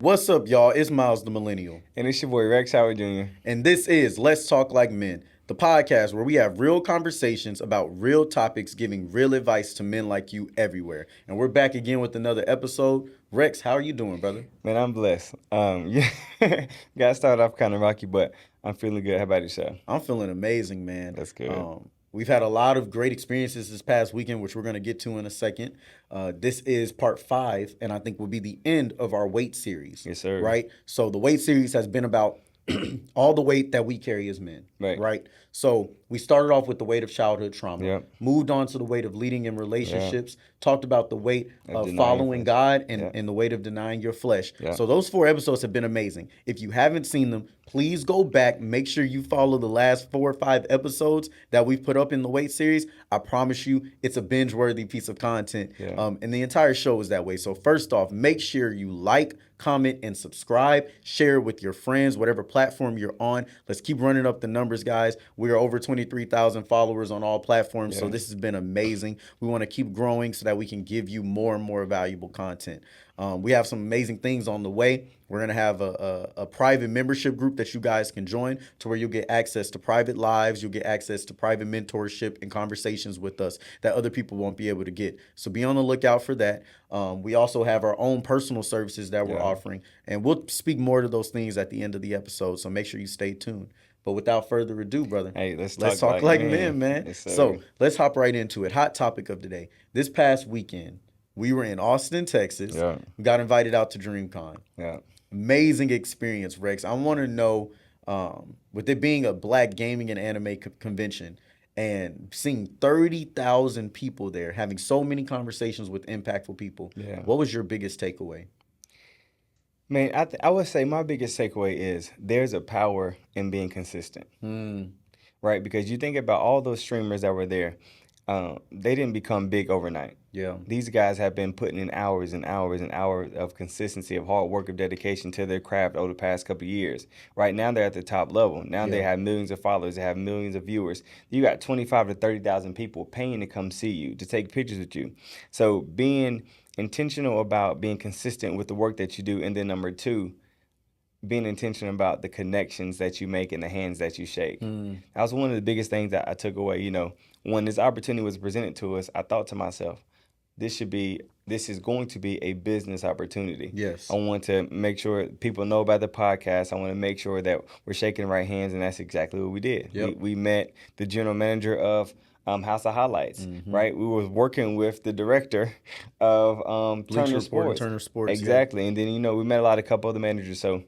What's up, y'all? It's Myles the Millennial, And it's your boy Rex Howard Jr. and this is Let's Talk Like Men, the podcast where we have real conversations about real topics, giving real advice to men like you everywhere. And we're back again with another episode. Rex, how are you doing, brother? Man, I'm blessed. Yeah, got started off kind of rocky, but I'm feeling good. How about yourself? I'm feeling amazing, man. That's good. We've had a lot of great experiences this past weekend, which we're going to get to in a second. This is part 5, and I think will be the end of our weight series. Yes, sir. Right? So the weight series has been about all the weight that we carry as men. Right. Right? So we started off with the weight of childhood trauma, Yep. moved on to the weight of leading in Yeah. relationships, talked about the weight of denying following flesh. God and, Yeah. and the weight of denying your flesh. Yeah. So those 4 episodes have been amazing. If you haven't seen them, please go back. Make sure you follow the last 4 or 5 episodes that we've put up in the weight series. I promise you, it's a binge-worthy piece of content. Yeah. And the entire show is that way. So first off, make sure you like, comment, and subscribe. Share with your friends, whatever platform you're on. Let's keep running up the numbers, guys. We are over 23,000 followers on all platforms. So Yeah. this has been amazing. We want to keep growing so that we can give you more and more valuable content. We have some amazing things on the way. We're going to have a private membership group that you guys can join to where you'll get access to private lives. You'll get access to private mentorship and conversations with us that other people won't be able to get. So be on the lookout for that. We also have our own personal services that we're Yeah. offering, and we'll speak more to those things at the end of the episode. So make sure you stay tuned. But without further ado, brother, Hey, let's let's talk talk like like men, man. Yes, sir. So let's hop right into it. Hot topic of the day. This past weekend, we were in Austin, Texas. Yeah. We got invited out to DreamCon. Yeah. Amazing experience, Rex. I want to know, with it being a black gaming and anime convention and seeing 30,000 people there, having so many conversations with impactful people, Yeah. what was your biggest takeaway? Man, I would say my biggest takeaway is there's a power in being consistent, right? Because you think about all those streamers that were there, they didn't become big overnight. Yeah. These guys have been putting in hours and hours and hours of consistency, of hard work, of dedication to their craft over the past couple of years. Right now, they're at the top level. Now they Yeah. have millions of followers. They have millions of viewers. You got 25 to 30,000 people paying to come see you, to take pictures with you. So being intentional about being consistent with the work that you do, and then number 2, being intentional about the connections that you make and the hands that you shake. That was one of the biggest things that I took away. When this opportunity was presented to us, I thought to myself, this is going to be a business opportunity. Yes. I want to make sure people know about the podcast. I want to make sure that we're shaking right hands, and that's exactly what we did. Yep. We met the general manager of House of Highlights, right? We were working with the director of Bleacher Turner Report and Sports. Turner Sports, yeah. Exactly. And then, we met a couple other managers. So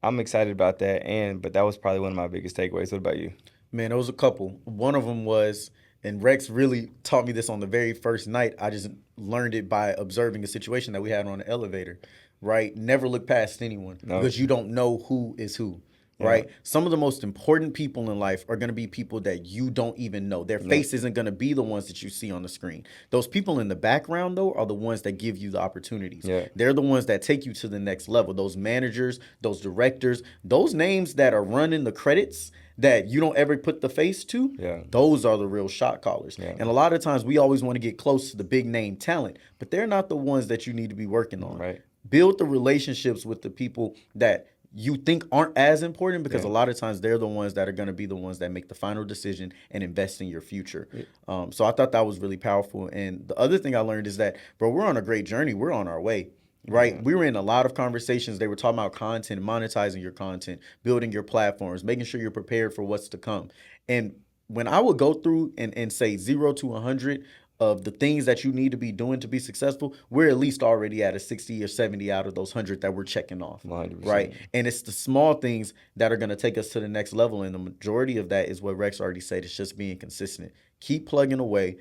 I'm excited about that. But that was probably one of my biggest takeaways. What about you? Man, there was a couple. One of them was, and Rex really taught me this on the very first night. I just learned it by observing a situation that we had on the elevator, right? Never look past anyone No. because you don't know who is who, right? Some of the most important people in life are going to be people that you don't even know. Their face isn't going to be the ones that you see on the screen. Those people in the background, though, are the ones that give you the opportunities. Yeah. They're the ones that take you to the next level. Those managers, those directors, those names that are running the credits that you don't ever put the face to, Yeah. those are the real shot callers. Yeah. And a lot of times we always want to get close to the big name talent, but they're not the ones that you need to be working on. Right. Build the relationships with the people that you think aren't as important, because a lot of times they're the ones that are going to be the ones that make the final decision and invest in your future. So I thought that was really powerful. And the other thing I learned is that, bro, we're on a great journey. We're on our way. Right. We were in a lot of conversations. They were talking about content, monetizing your content, building your platforms, making sure you're prepared for what's to come. And when I would go through and say 0 to 100 of the things that you need to be doing to be successful, we're at least already at a 60 or 70 out of those 100 that we're checking off. 100%. Right. And it's the small things that are going to take us to the next level. And the majority of that is what Rex already said. It's just being consistent. Keep plugging away.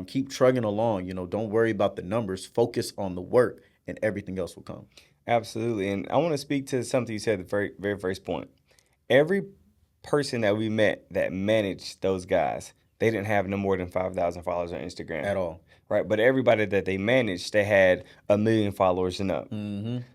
Keep trugging along. Don't worry about the numbers. Focus on the work, and everything else will come. Absolutely. And I want to speak to something you said at the very, very first point. Every person that we met that managed those guys, they didn't have no more than 5,000 followers on Instagram. At all. Right. But everybody that they managed, they had 1 million followers and up.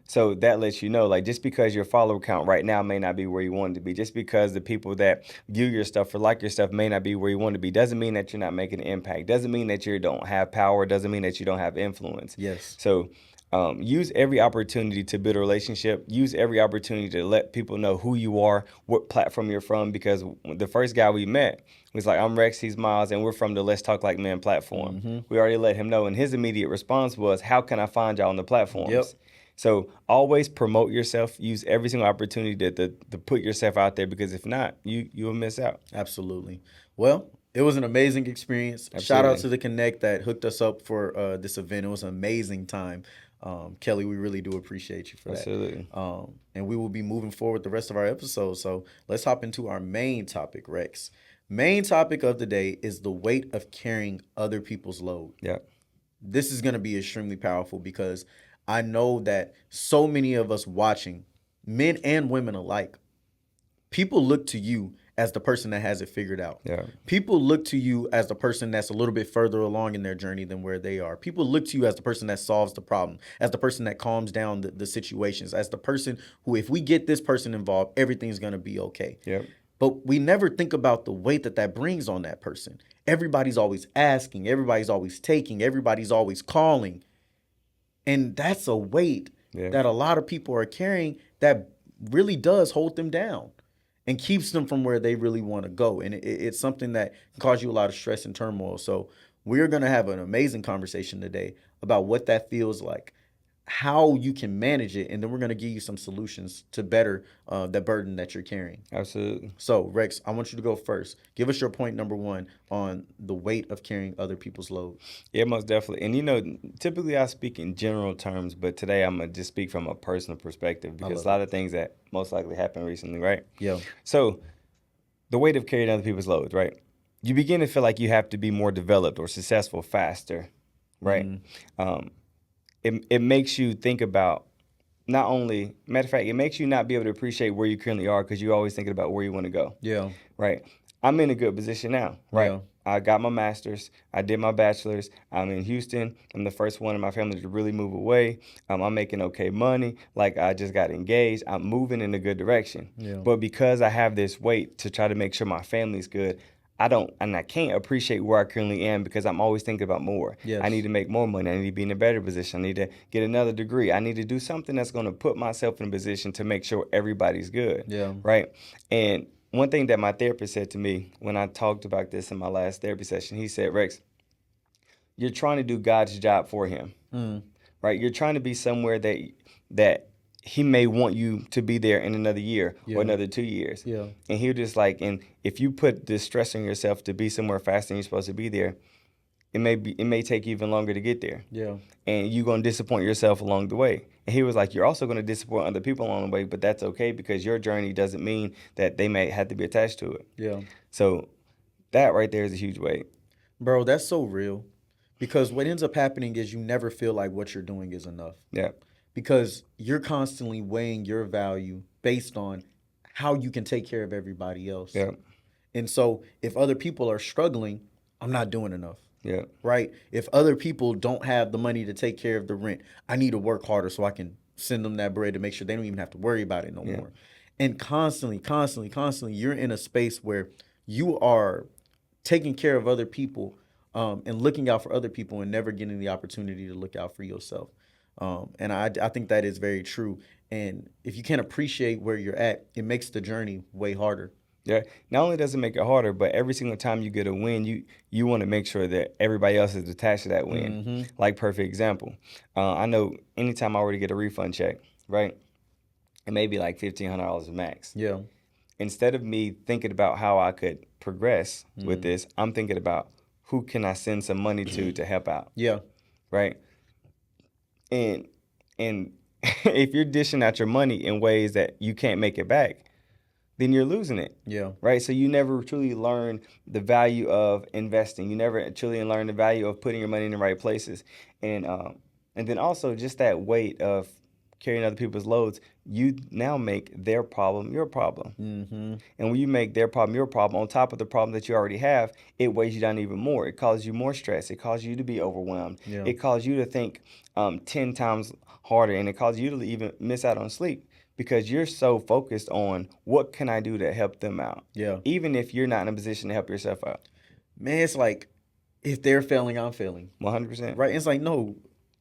So that lets you know, like, just because your follower count right now may not be where you want it to be, just because the people that view your stuff or like your stuff may not be where you want to be, doesn't mean that you're not making an impact. Doesn't mean that you don't have power. Doesn't mean that you don't have influence. Yes. So Use every opportunity to build a relationship. Use every opportunity to let people know who you are, what platform you're from. Because the first guy we met was like, I'm Rex, he's Myles, and we're from the Let's Talk Like Men platform. Mm-hmm. We already let him know, and his immediate response was, how can I find y'all on the platforms? Yep. So always promote yourself. Use every single opportunity to put yourself out there, because if not, you'll miss out. Absolutely. Well, it was an amazing experience. Shout out Absolutely. to the Connect that hooked us up for this event. It was an amazing time. Kelly, we really do appreciate you for that. Absolutely. And we will be moving forward the rest of our episodes. So let's hop into our main topic, Rex. Main topic of the day is the weight of carrying other people's load. Yeah. This is going to be extremely powerful because I know that so many of us watching, men and women alike, people look to you as the person that has it figured out. Yeah. People look to you as the person that's a little bit further along in their journey than where they are. People look to you as the person that solves the problem, as the person that calms down the situations, as the person who, if we get this person involved, everything's going to be okay. Yep. But we never think about the weight that brings on that person. Everybody's always asking, everybody's always taking, everybody's always calling. And that's a weight that a lot of people are carrying that really does hold them down and keeps them from where they really want to go. And it's something that can cause you a lot of stress and turmoil. So we're going to have an amazing conversation today about what that feels like, how you can manage it, and then we're going to give you some solutions to better that burden that you're carrying. Absolutely. So, Rex, I want you to go first. Give us your point number one on the weight of carrying other people's load. Yeah, most definitely. And, typically I speak in general terms, but today I'm going to just speak from a personal perspective, because a lot of things that most likely happened recently, right? Yeah. So the weight of carrying other people's loads, right? You begin to feel like you have to be more developed or successful faster, right? Mm-hmm. It makes you think about not only, matter of fact, it makes you not be able to appreciate where you currently are, because you're always thinking about where you want to go. Yeah. Right. I'm in a good position now, right? Yeah. I got my master's. I did my bachelor's. I'm in Houston. I'm the first one in my family to really move away. I'm making okay money. Like, I just got engaged. I'm moving in a good direction. Yeah. But because I have this weight to try to make sure my family's good, I can't appreciate where I currently am, because I'm always thinking about more. Yes. I need to make more money. I need to be in a better position. I need to get another degree. I need to do something that's going to put myself in a position to make sure everybody's good. Yeah. Right. And one thing that my therapist said to me when I talked about this in my last therapy session, he said, Rex, you're trying to do God's job for him. Right. You're trying to be somewhere that he may want you to be there in another year or another 2 years. Yeah. And he was just like, and if you put this stress on yourself to be somewhere faster than you're supposed to be there, it may take you even longer to get there. Yeah. And you're going to disappoint yourself along the way. And he was like, you're also going to disappoint other people along the way, but that's okay, because your journey doesn't mean that they may have to be attached to it. Yeah. So that right there is a huge weight. Bro, that's so real, because what ends up happening is you never feel like what you're doing is enough. Yeah. Because you're constantly weighing your value based on how you can take care of everybody else. Yeah. And so if other people are struggling, I'm not doing enough. Yeah. Right? If other people don't have the money to take care of the rent, I need to work harder so I can send them that bread to make sure they don't even have to worry about it no more. And constantly, you're in a space where you are taking care of other people and looking out for other people and never getting the opportunity to look out for yourself. And I think that is very true. And if you can't appreciate where you're at, it makes the journey way harder. Yeah. Not only does it make it harder, but every single time you get a win, you want to make sure that everybody else is attached to that win. Mm-hmm. Like, perfect example. I know anytime I were to get a refund check, right, it may be like $1,500 max. Yeah. Instead of me thinking about how I could progress with this, I'm thinking about who can I send some money to help out. Yeah. Right. And if you're dishing out your money in ways that you can't make it back, then you're losing it. Yeah. Right. So you never truly learn the value of investing. You never truly learn the value of putting your money in the right places. And then also just that weight of carrying other people's loads, you now make their problem your problem. Mm-hmm. And when you make their problem your problem, on top of the problem that you already have, it weighs you down even more. It causes you more stress. It causes you to be overwhelmed. Yeah. It causes you to think 10 times harder, and it causes you to even miss out on sleep, because you're so focused on what can I do to help them out. Yeah. Even if you're not in a position to help yourself out. Man, it's like, if they're failing, I'm failing. 100%. Right? It's like, no,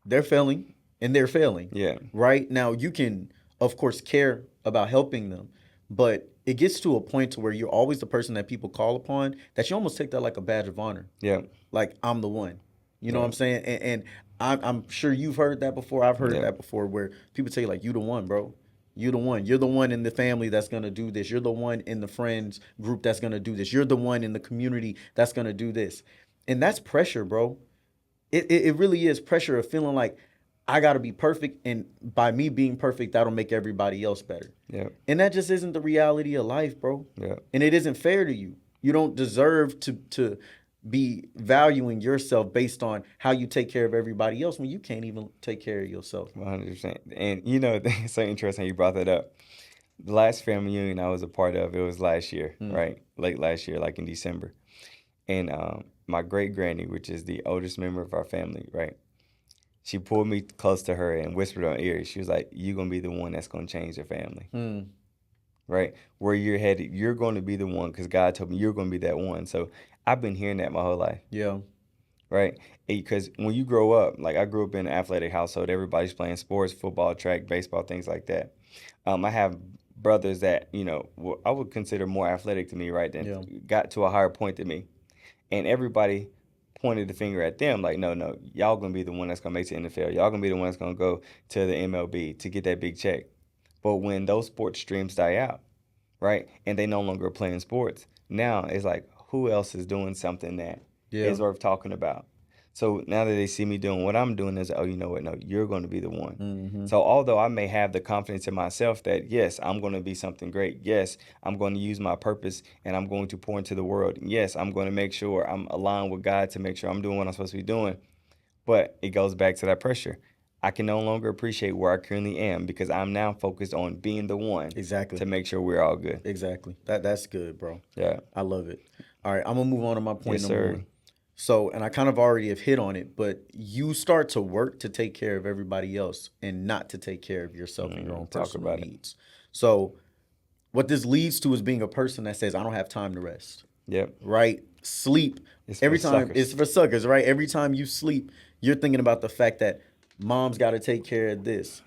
they're failing. and they're failing. Yeah. Right? Now you can of course care about helping them, but it gets to a point to where you're always the person that people call upon that you almost take that like a badge of honor. Yeah. Like I'm the one. You know what Yeah. I'm saying? And I'm sure you've heard that before. I've heard Yeah. that before where people tell you like you the one, bro. You the one. You're the one in the family that's gonna do this. You're the one in the friends group that's gonna do this. You're the one in the community that's gonna do this. And that's pressure, bro. It really is pressure of feeling like I gotta be perfect, and by me being perfect, that'll make everybody else better. Yeah. And that just isn't the reality of life, bro. Yeah. And it isn't fair to you. You don't deserve to be valuing yourself based on how you take care of everybody else when you can't even take care of yourself. 100%. And you know, it's so interesting you brought that up. The last family union I was a part of, it was last year, right? Late last year, like in December. And my great granny, which is the oldest member of our family, right? She pulled me close to her and whispered in my ear. She was like, "You're gonna be the one that's gonna change the family, right? Where you're headed, you're going to be the one, because God told me you're gonna be that one." So I've been hearing that my whole life, Yeah. right? Because when you grow up, like I grew up in an athletic household, everybody's playing sports, football, track, baseball, things like that. I have brothers that I would consider more athletic to me, right? Than Yeah. got to a higher point than me, and everybody pointed the finger at them like, no, y'all gonna be the one that's gonna make the NFL. Y'all gonna be the one that's gonna go to the MLB to get that big check. But when those sports streams die out, right, and they no longer playing sports, now it's like, who else is doing something that Yeah. is worth talking about? So now that they see me doing what I'm doing, is, oh, you know what? No, you're going to be the one. So although I may have the confidence in myself that, yes, I'm going to be something great. Yes, I'm going to use my purpose and I'm going to pour into the world. Yes, I'm going to make sure I'm aligned with God to make sure I'm doing what I'm supposed to be doing. But it goes back to that pressure. I can no longer appreciate where I currently am because I'm now focused on being the one Exactly. to make sure we're all good. Exactly. That's good, bro. Yeah. I love it. All right, I'm gonna move on to my point Yes, number sir. one. So, and I kind of already have hit on it, but you start to work to take care of everybody else and not to take care of yourself and your own Talk personal about it. needs. So, what this leads to is being a person that says, I don't have time to rest, Yep. right? Sleep. It's Every for time, suckers. it's for suckers, right? Every time you sleep, you're thinking about the fact that mom's got to take care of this.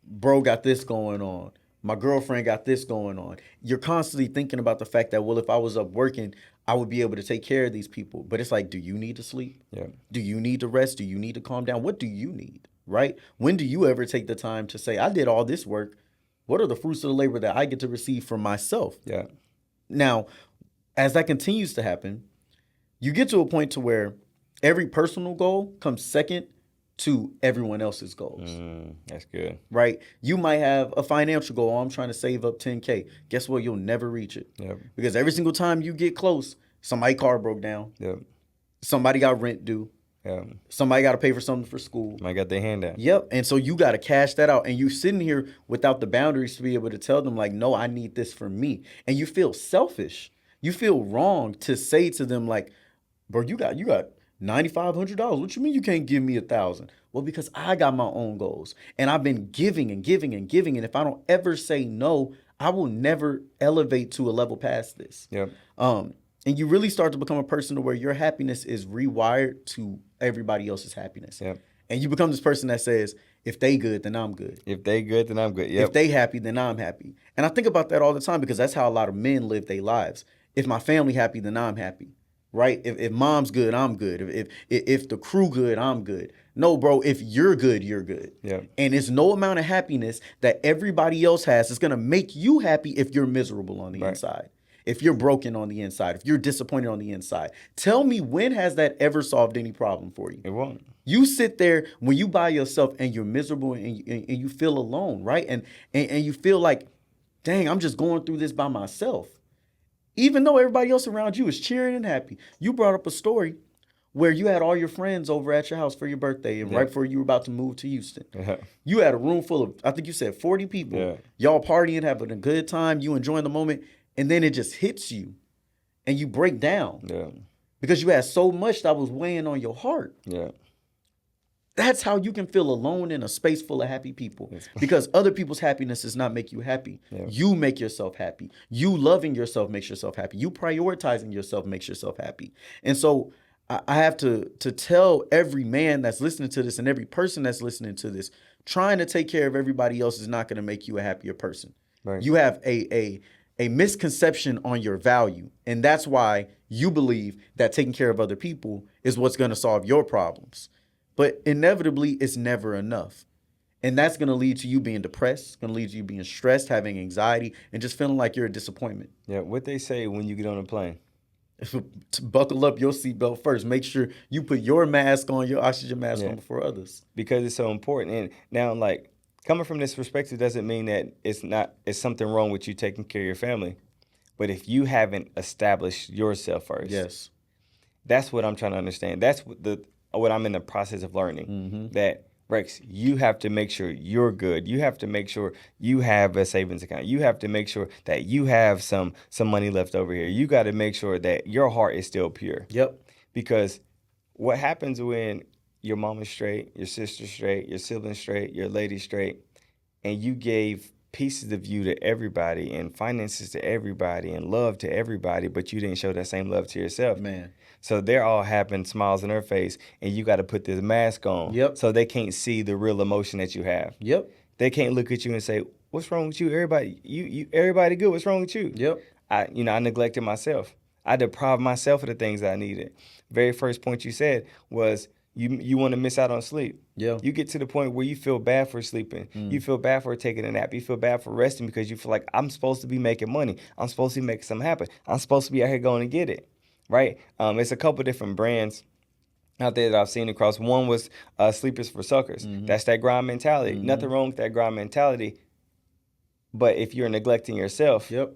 Bro got this going on. My girlfriend got this going on. You're constantly thinking about the fact that, well, if I was up working, I would be able to take care of these people. But it's like, do you need to sleep? Yeah. Do you need to rest? Do you need to calm down? What do you need, right? When do you ever take the time to say, I did all this work. What are the fruits of the labor that I get to receive from myself? Yeah. Now, as that continues to happen, you get to a point to where every personal goal comes second to everyone else's goals. That's good. Right? You might have a financial goal. Oh, I'm trying to save up 10K. Guess what? You'll never reach it. Yep. Because every single time you get close, somebody's car broke down. Yep. Somebody got rent due. Yeah. Somebody got to pay for something for school. I got their hand out. Yep. And so you got to cash that out. And you sitting here without the boundaries to be able to tell them like, no, I need this for me. And you feel selfish. You feel wrong to say to them like, bro, you got $9,500. What you mean you can't give me $1,000? Well, because I got my own goals and I've been giving and giving and giving. And if I don't ever say no, I will never elevate to a level past this. Yep. And you really start to become a person to where your happiness is rewired to everybody else's happiness. Yep. And you become this person that says, if they good, then I'm good. If they good, then I'm good. Yep. If they happy, then I'm happy. And I think about that all the time because that's how a lot of men live their lives. If my family happy, then I'm happy. Right? If mom's good, I'm good. If the crew good, I'm good. No, bro, if you're good, you're good. Yeah. And it's no amount of happiness that everybody else has is going to make you happy if you're miserable on the inside. If you're broken on the inside, if you're disappointed on the inside. Tell me, when has that ever solved any problem for you? It won't. You sit there when you by yourself and you're miserable and you feel alone, right? And you feel like, dang, I'm just going through this by myself. Even though everybody else around you is cheering and happy. You brought up a story where you had all your friends over at your house for your birthday and right before you were about to move to Houston. Yeah. You had a room full of, I think you said 40 people. Yeah. Y'all partying, having a good time, you enjoying the moment, and then it just hits you and you break down Yeah. because you had so much that was weighing on your heart. Yeah. That's how you can feel alone in a space full of happy people because other people's happiness does not make you happy. Yeah. You make yourself happy. You loving yourself makes yourself happy. You prioritizing yourself makes yourself happy. And so I have to tell every man that's listening to this and every person that's listening to this, trying to take care of everybody else is not going to make you a happier person. Right. You have a misconception on your value, and that's why you believe that taking care of other people is what's going to solve your problems. But inevitably, it's never enough. And that's going to lead to you being depressed, going to lead to you being stressed, having anxiety, and just feeling like you're a disappointment. Yeah, what they say when you get on a plane. To buckle up your seatbelt first. Make sure you put your mask on, your oxygen mask on before others. Because it's so important. And now, like, coming from this perspective doesn't mean that it's something wrong with you taking care of your family. But if you haven't established yourself first, Yes, that's what I'm trying to understand. That's what I'm in the process of learning. That Rex, you have to make sure you're good. You have to make sure you have a savings account. You have to make sure that you have some money left over here. You got to make sure that your heart is still pure. Yep. Because what happens when your mom is straight, your sister's straight, your siblings straight, your lady straight, and you gave pieces of you to everybody and finances to everybody and love to everybody, but you didn't show that same love to yourself. Man. So they're all having smiles on their face, and you got to put this mask on. Yep. So they can't see the real emotion that you have. Yep. They can't look at you and say, "What's wrong with you? Everybody good. What's wrong with you?" Yep. I neglected myself. I deprived myself of the things I needed. Very first point you said was you want to miss out on sleep. Yeah. You get to the point where you feel bad for sleeping. You feel bad for taking a nap. You feel bad for resting because you feel like I'm supposed to be making money. I'm supposed to be making something happen. I'm supposed to be out here going to get it. Right? It's a couple different brands out there that I've seen across. One was Sleepers for Suckers. That's that grind mentality. Nothing wrong with that grind mentality. But if you're neglecting yourself, Yep.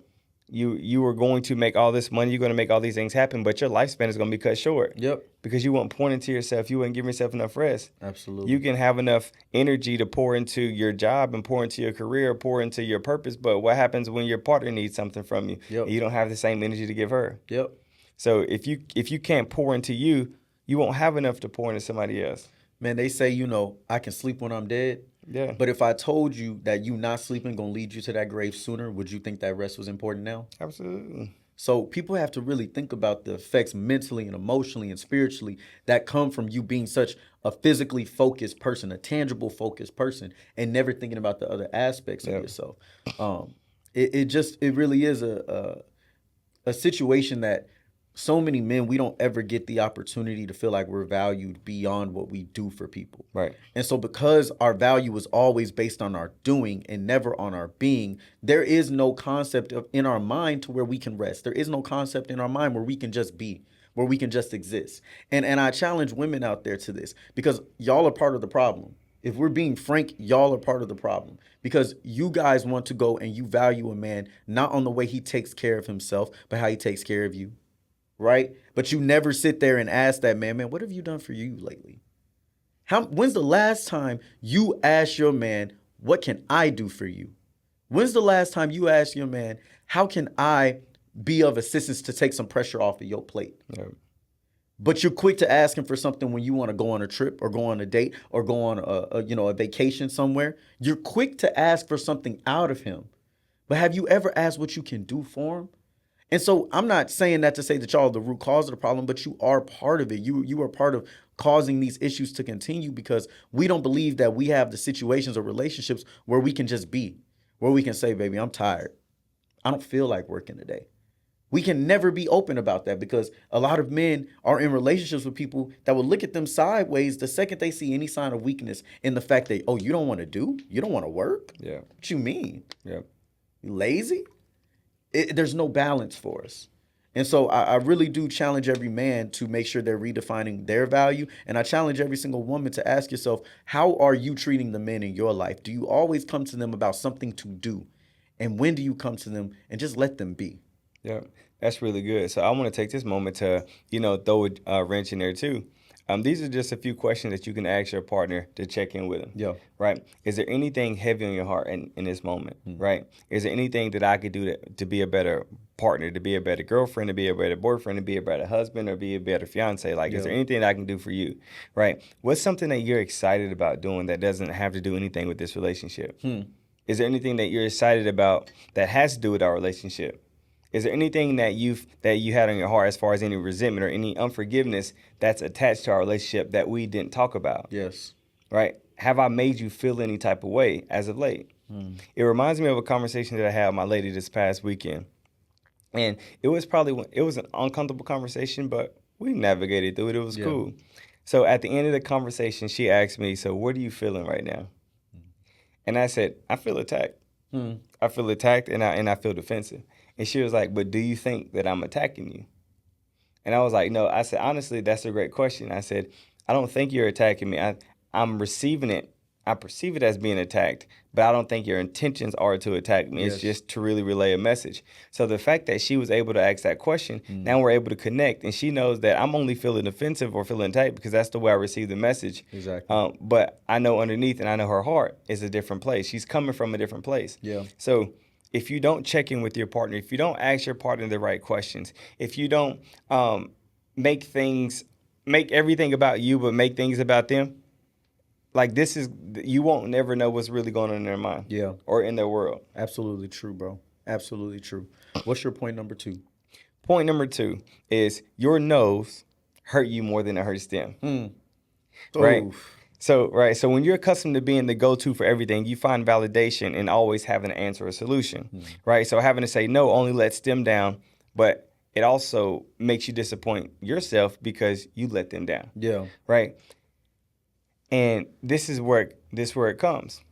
you are going to make all this money. You're going to make all these things happen, but your lifespan is going to be cut short. Yep. Because you weren't pouring into yourself. You weren't giving yourself enough rest. Absolutely. You can have enough energy to pour into your job and pour into your career, pour into your purpose. But what happens when your partner needs something from you? Yep. And you don't have the same energy to give her. Yep. So if you can't pour into you, you won't have enough to pour into somebody else. Man, they say, I can sleep when I'm dead. Yeah. But if I told you that you not sleeping gonna lead you to that grave sooner, would you think that rest was important now? Absolutely. So people have to really think about the effects mentally and emotionally and spiritually that come from you being such a physically focused person, a tangible focused person, and never thinking about the other aspects of yourself. It really is a situation that so many men, we don't ever get the opportunity to feel like we're valued beyond what we do for people. Right. And so because our value is always based on our doing and never on our being, there is no concept in our mind to where we can rest. There is no concept in our mind where we can just be, where we can just exist. And I challenge women out there to this because y'all are part of the problem. If we're being frank, y'all are part of the problem because you guys want to go and you value a man not on the way he takes care of himself, but how he takes care of you. Right? But you never sit there and ask that man, what have you done for you lately? When's the last time you asked your man, what can I do for you? When's the last time you asked your man, how can I be of assistance to take some pressure off of your plate? Yeah. But you're quick to ask him for something when you want to go on a trip or go on a date or go on a vacation somewhere. You're quick to ask for something out of him. But have you ever asked what you can do for him? And so I'm not saying that to say that y'all are the root cause of the problem, but you are part of it. You are part of causing these issues to continue because we don't believe that we have the situations or relationships where we can just be, where we can say, baby, I'm tired. I don't feel like working today. We can never be open about that because a lot of men are in relationships with people that will look at them sideways the second they see any sign of weakness in the fact that, oh, you don't want to do? You don't want to work? Yeah. What you mean? Yeah. You lazy? There's no balance for us. And so I really do challenge every man to make sure they're redefining their value. And I challenge every single woman to ask yourself, how are you treating the men in your life? Do you always come to them about something to do? And when do you come to them and just let them be? Yeah, that's really good. So I want to take this moment to, throw a wrench in there too. These are just a few questions that you can ask your partner to check in with them. Yeah. Right. Is there anything heavy on your heart in this moment? Right. Is there anything that I could do to be a better partner, to be a better girlfriend, to be a better boyfriend, to be a better husband, or be a better fiance? Like, is there anything that I can do for you? Right. What's something that you're excited about doing that doesn't have to do anything with this relationship? Is there anything that you're excited about that has to do with our relationship? Is there anything that you had on your heart as far as any resentment or any unforgiveness that's attached to our relationship that we didn't talk about? Yes. Right? have I made you feel any type of way as of late? It reminds me of a conversation that I had with my lady this past weekend. And it was an uncomfortable conversation, but we navigated through it. It was cool. So at the end of the conversation, she asked me, "So what are you feeling right now?" And I said, "I feel attacked. I feel attacked, and I feel defensive." And she was like, "But do you think that I'm attacking you?" And I was like, "No." I said, "Honestly, that's a great question." I said, "I don't think you're attacking me. I'm receiving it. I perceive it as being attacked, but I don't think your intentions are to attack me. It's just to really relay a message." So the fact that she was able to ask that question, now we're able to connect, and she knows that I'm only feeling offensive or feeling attacked because that's the way I receive the message. Exactly. But I know underneath, and I know her heart is a different place. She's coming from a different place. Yeah. So if you don't check in with your partner, if you don't ask your partner the right questions, if you don't make everything about you, but make things about them, like you won't never know what's really going on in their mind. Yeah. Or in their world. Absolutely true, bro. Absolutely true. What's your point number 2? Point number 2 is your no's hurt you more than it hurts them. Right? Oof. So when you're accustomed to being the go-to for everything, you find validation in always having an answer or solution. Right? So having to say no only lets them down, but it also makes you disappoint yourself because you let them down. Yeah. Right? And this is where it comes.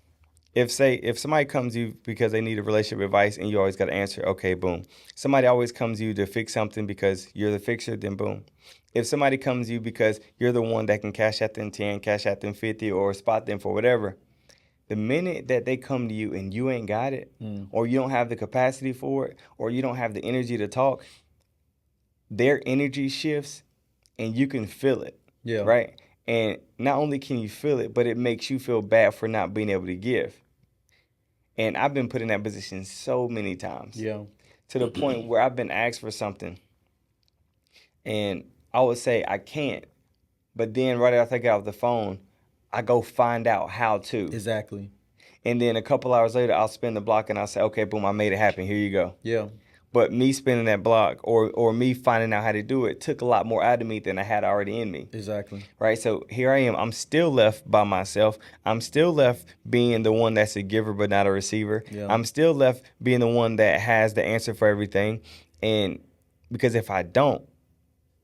If somebody comes to you because they need a relationship advice and you always got to answer, okay, boom. Somebody always comes to you to fix something because you're the fixer, then boom. If somebody comes to you because you're the one that can cash out them 10, cash out them 50, or spot them for whatever, the minute that they come to you and you ain't got it, or you don't have the capacity for it, or you don't have the energy to talk, their energy shifts and you can feel it. Yeah. Right? And not only can you feel it, but it makes you feel bad for not being able to give. And I've been put in that position so many times. Yeah. To the point where I've been asked for something and I would say I can't. But then right after I get off the phone, I go find out how to. Exactly. And then a couple hours later, I'll spin the block and I'll say, okay, boom, I made it happen. Here you go. Yeah. But me spinning that block or me finding out how to do it took a lot more out of me than I had already in me. Exactly. Right? So here I am. I'm still left by myself. I'm still left being the one that's a giver but not a receiver. Yeah. I'm still left being the one that has the answer for everything. And because if I don't,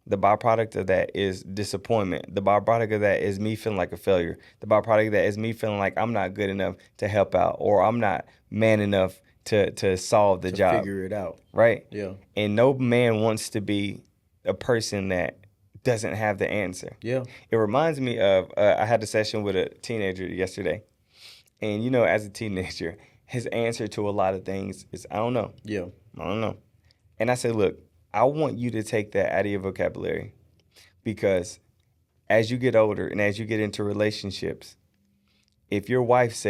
the byproduct of that is disappointment. The byproduct of that is me feeling like a failure. The byproduct of that is me feeling like I'm not good enough to help out, or I'm not man enough to solve the job. Figure it out. Right? Yeah. And no man wants to be a person that doesn't have the answer. Yeah. It reminds me of, I had a session with a teenager yesterday. And, as a teenager, his answer to a lot of things is, I don't know. Yeah. I don't know. And I said, look, I want you to take that out of your vocabulary, because as you get older and as you get into relationships, if your wife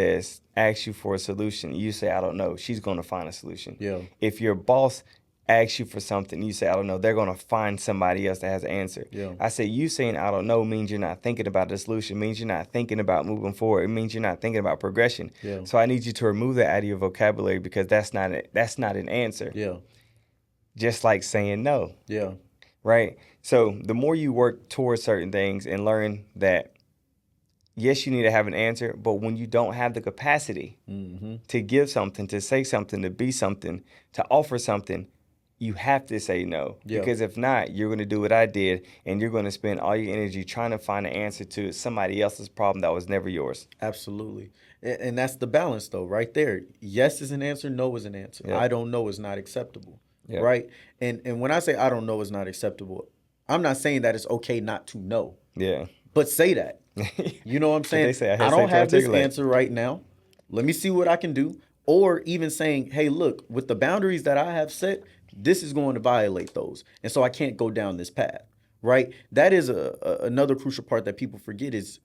asks you for a solution, you say, I don't know, she's going to find a solution. Yeah. If your boss asks you for something, you say, I don't know, they're going to find somebody else that has an answer. Yeah. I say, you saying, I don't know, means you're not thinking about the solution, means you're not thinking about moving forward. It means you're not thinking about progression. Yeah. So I need you to remove that out of your vocabulary, because that's not an answer. Yeah. Just like saying no. Yeah. Right? So the more you work towards certain things and learn that, yes, you need to have an answer, but when you don't have the capacity to give something, to say something, to be something, to offer something, you have to say no. Yeah. Because if not, you're going to do what I did, and you're going to spend all your energy trying to find an answer to somebody else's problem that was never yours. Absolutely. And that's the balance, though, right there. Yes is an answer, no is an answer. Yeah. I don't know is not acceptable. Yeah. Right? And when I say I don't know is not acceptable, I'm not saying that it's okay not to know. Yeah. But say that. You know what I'm saying? They say, I don't have this articulate. answer right now. Let me see what I can do. Or even saying, hey, look, with the boundaries that I have set, this is going to violate those. And so I can't go down this path. Right? That is another crucial part that people forget is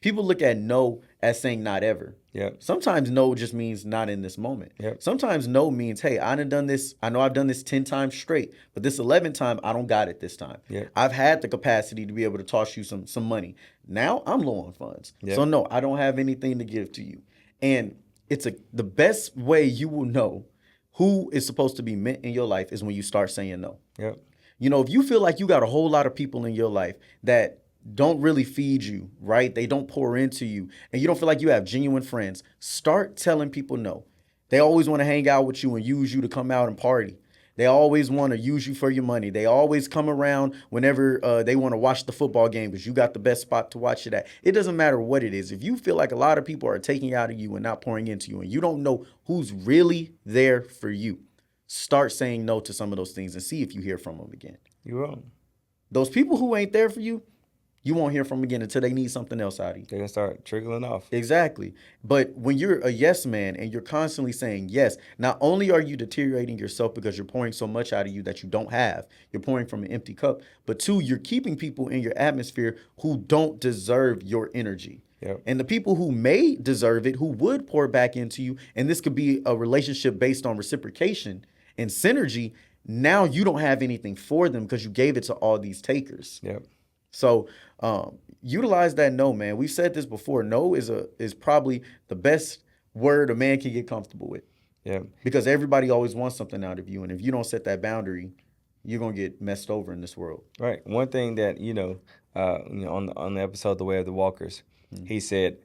people look at no as saying not ever. Yep. Sometimes no just means not in this moment. Yep. Sometimes no means, hey, I done this. I know I've done this 10 times straight, but this 11th time, I don't got it this time. Yep. I've had the capacity to be able to toss you some money. Now I'm low on funds. Yep. So no, I don't have anything to give to you. And it's the best way you will know who is supposed to be meant in your life is when you start saying no. Yep. If you feel like you got a whole lot of people in your life that don't really feed you, right? They don't pour into you, and you don't feel like you have genuine friends, start telling people no. They always want to hang out with you and use you to come out and party. They always want to use you for your money. They always come around whenever they want to watch the football game because you got the best spot to watch it at. It doesn't matter what it is. If you feel like a lot of people are taking out of you and not pouring into you, and you don't know who's really there for you, start saying no to some of those things and see if you hear from them again. You won't. Those people who ain't there for you, you won't hear from them again until they need something else out of you. They're gonna start trickling off. Exactly. But when you're a yes man and you're constantly saying yes, not only are you deteriorating yourself because you're pouring so much out of you that you don't have, you're pouring from an empty cup, but two, you're keeping people in your atmosphere who don't deserve your energy. Yep. And the people who may deserve it, who would pour back into you, and this could be a relationship based on reciprocation and synergy, now you don't have anything for them because you gave it to all these takers. Yep. So utilize that no, man. We've said this before. No is probably the best word a man can get comfortable with. Yeah. Because everybody always wants something out of you, and if you don't set that boundary, you're gonna get messed over in this world. Right. One thing that on the episode "The Way of the Walkers," he said,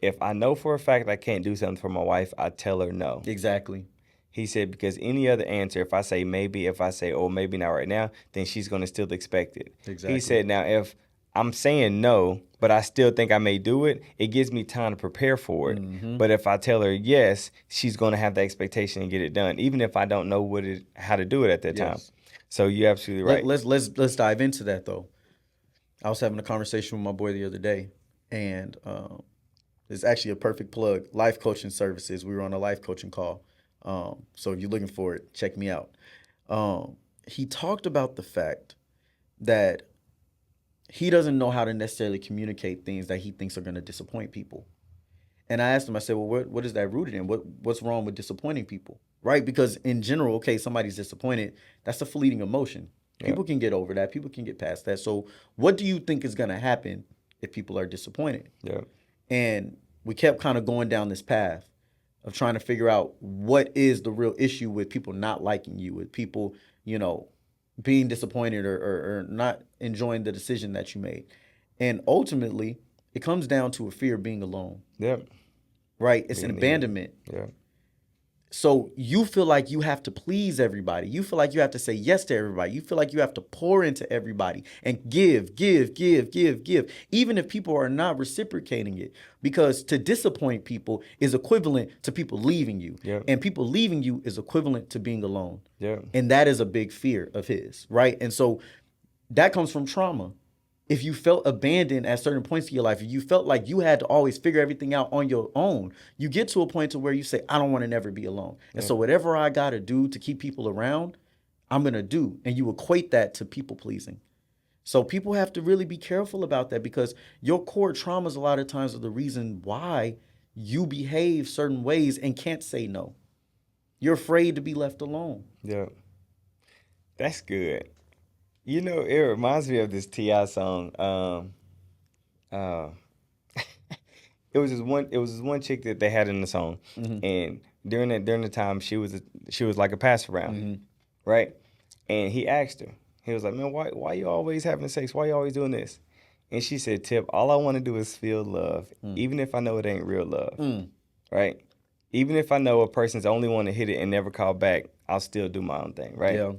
"If I know for a fact I can't do something for my wife, I tell her no." Exactly. He said, because any other answer, if I say maybe, if I say, oh, maybe not right now, then she's going to still expect it. Exactly. He said, now, if I'm saying no, but I still think I may do it, it gives me time to prepare for it. Mm-hmm. But if I tell her yes, she's going to have the expectation and get it done, even if I don't know how to do it at that time. So you're absolutely right. Let's dive into that, though. I was having a conversation with my boy the other day, and it's actually a perfect plug. Life coaching services. We were on a life coaching call. So if you're looking for it, check me out. He talked about the fact that he doesn't know how to necessarily communicate things that he thinks are going to disappoint people. And I asked him, I said, well, what is that rooted in? What's wrong with disappointing people? Right? Because in general, okay, somebody's disappointed. That's a fleeting emotion. People can get over that. People can get past that. So what do you think is going to happen if people are disappointed? Yeah. And we kept kind of going down this path of trying to figure out what is the real issue with people not liking you, with people, being disappointed or not enjoying the decision that you made. And ultimately, it comes down to a fear of being alone. Yeah. Right? It's an abandonment. Yeah. So you feel like you have to please everybody. You feel like you have to say yes to everybody. You feel like you have to pour into everybody and give, even if people are not reciprocating it. Because to disappoint people is equivalent to people leaving you. Yeah. And people leaving you is equivalent to being alone. Yeah. And that is a big fear of his, right? And so that comes from trauma. If you felt abandoned at certain points in your life, if you felt like you had to always figure everything out on your own, you get to a point to where you say, I don't want to never be alone. And so whatever I got to do to keep people around, I'm going to do. And you equate that to people pleasing. So people have to really be careful about that, because your core traumas a lot of times are the reason why you behave certain ways and can't say no. You're afraid to be left alone. Yeah. That's good. It reminds me of this T.I. song. It was this one chick that they had in the song, and during the time she was like a pass around, right? And he asked her, he was like, man, why you always having sex? Why you always doing this? And she said, Tip, all I want to do is feel love, even if I know it ain't real love, right? Even if I know a person's only want to hit it and never call back, I'll still do my own thing, right? Yeah.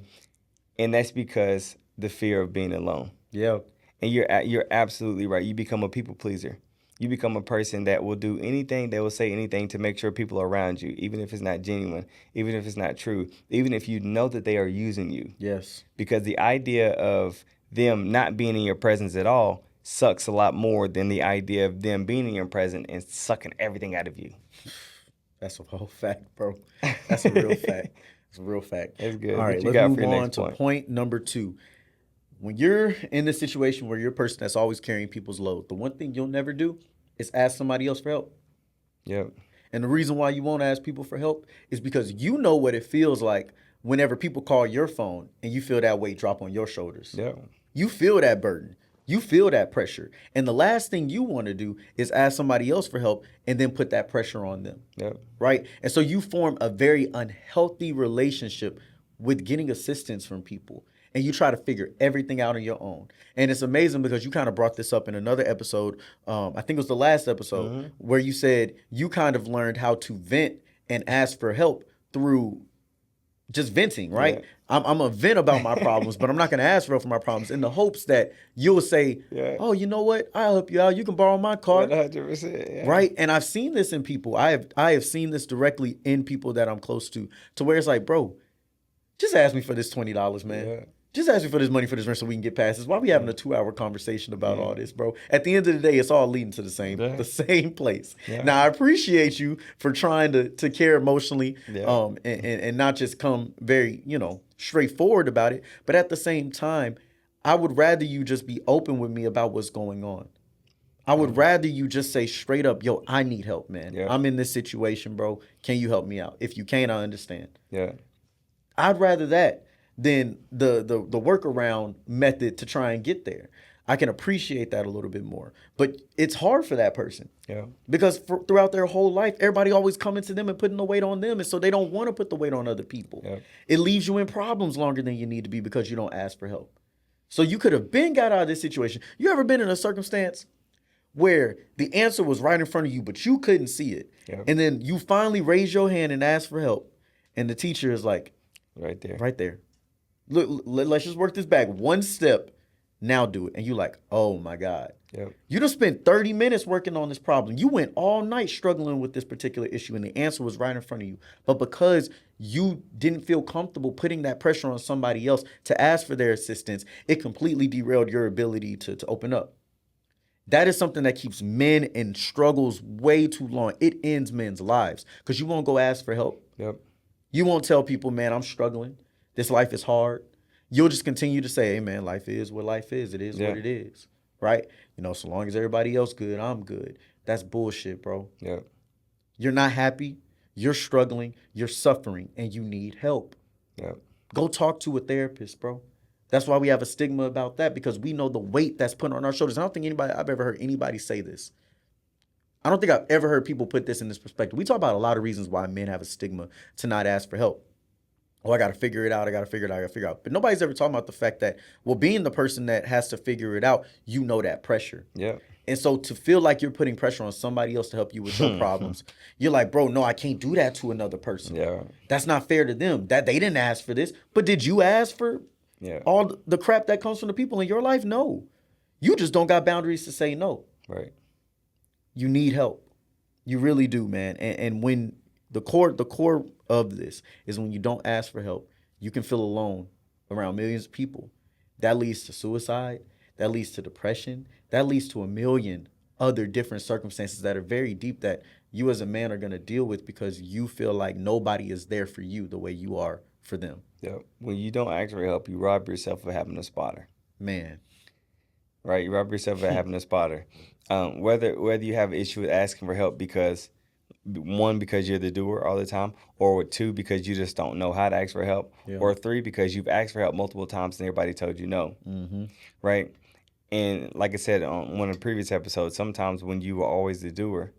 And that's because the fear of being alone. Yeah. And you're absolutely right. You become a people pleaser. You become a person that will do anything, that will say anything to make sure people are around you, even if it's not genuine, even if it's not true, even if you know that they are using you. Yes. Because the idea of them not being in your presence at all sucks a lot more than the idea of them being in your presence and sucking everything out of you. That's a whole fact, bro. That's a real fact. It's a real fact. That's good. All right, let's move on to point number 2. When you're in this situation where you're a person that's always carrying people's load, the one thing you'll never do is ask somebody else for help. Yep. And the reason why you won't ask people for help is because you know what it feels like whenever people call your phone and you feel that weight drop on your shoulders. Yeah. You feel that burden. You feel that pressure. And the last thing you want to do is ask somebody else for help and then put that pressure on them. Yep. Right? And so you form a very unhealthy relationship with getting assistance from people. and you try to figure everything out on your own. And it's amazing because you kind of brought this up in another episode. I think it was the last episode where you said you kind of learned how to vent and ask for help through just venting, right? Yeah. I'm a vent about my problems, but I'm not going to ask for help for my problems in the hopes that you'll say, Yeah. oh, you know what? I'll help you out. You can borrow my car. 100%. Yeah. Right. And I've seen this in people. I have seen this directly in people that I'm close to where it's like, bro, just ask me for this $20, man. Yeah. Just ask me for this money for this rent so we can get past this. Why are we having a 2-hour conversation about all this, bro? At the end of the day, it's all leading to the same place. Yeah. Now, I appreciate you for trying to care emotionally, Yeah. and not just come very, straightforward about it. But at the same time, I would rather you just be open with me about what's going on. I would rather you just say straight up, yo, I need help, man. Yeah. I'm in this situation, bro. Can you help me out? If you can't, I understand. Yeah. I'd rather that than the workaround method to try and get there. I can appreciate that a little bit more. But it's hard for that person. Yeah. Because throughout their whole life, everybody always coming to them and putting the weight on them. And so they don't want to put the weight on other people. Yeah. It leaves you in problems longer than you need to be because you don't ask for help. So you could have got out of this situation. You ever been in a circumstance where the answer was right in front of you, but you couldn't see it? Yeah. And then you finally raise your hand and ask for help. And the teacher is like, Right there. right there. Look, let's just work this back one step. Now do it. And you're like, oh my God. Yep. You done spent 30 minutes working on this problem. You went all night struggling with this particular issue and the answer was right in front of you. But because you didn't feel comfortable putting that pressure on somebody else to ask for their assistance, it completely derailed your ability to open up. That is something that keeps men in struggles way too long. It ends men's lives because you won't go ask for help. Yep. You won't tell people, man, I'm struggling. This life is hard. You'll just continue to say, hey, man, life is what life is. It is what it is, right? So long as everybody else good, I'm good. That's bullshit, bro. Yeah. You're not happy. You're struggling. You're suffering, and you need help. Yeah. Go talk to a therapist, bro. That's why we have a stigma about that, because we know the weight that's put on our shoulders. I don't think I've ever heard anybody say this. I don't think I've ever heard people put this in this perspective. We talk about a lot of reasons why men have a stigma to not ask for help. Oh, I got to figure it out. I got to figure it out. I got to figure it out. But nobody's ever talking about the fact that, well, being the person that has to figure it out, that pressure. Yeah. And so to feel like you're putting pressure on somebody else to help you with your problems, you're like, bro, no, I can't do that to another person. Yeah. That's not fair to them. That they didn't ask for this. But did you ask for all the crap that comes from the people in your life? No. You just don't got boundaries to say no. Right. You need help. You really do, man. And when the core of this is when you don't ask for help, you can feel alone around millions of people. That leads to suicide. That leads to depression. That leads to a million other different circumstances that are very deep that you as a man are going to deal with because you feel like nobody is there for you the way you are for them. Yeah. When you don't ask for help, you rob yourself of having a spotter. Man. Right. You rob yourself of having a spotter. Whether you have an issue with asking for help because you're the doer all the time, or 2, because you just don't know how to ask for help, or 3, because you've asked for help multiple times and everybody told you no. Mm-hmm. Right. And like I said on one of the previous episodes, sometimes when you were always the doer,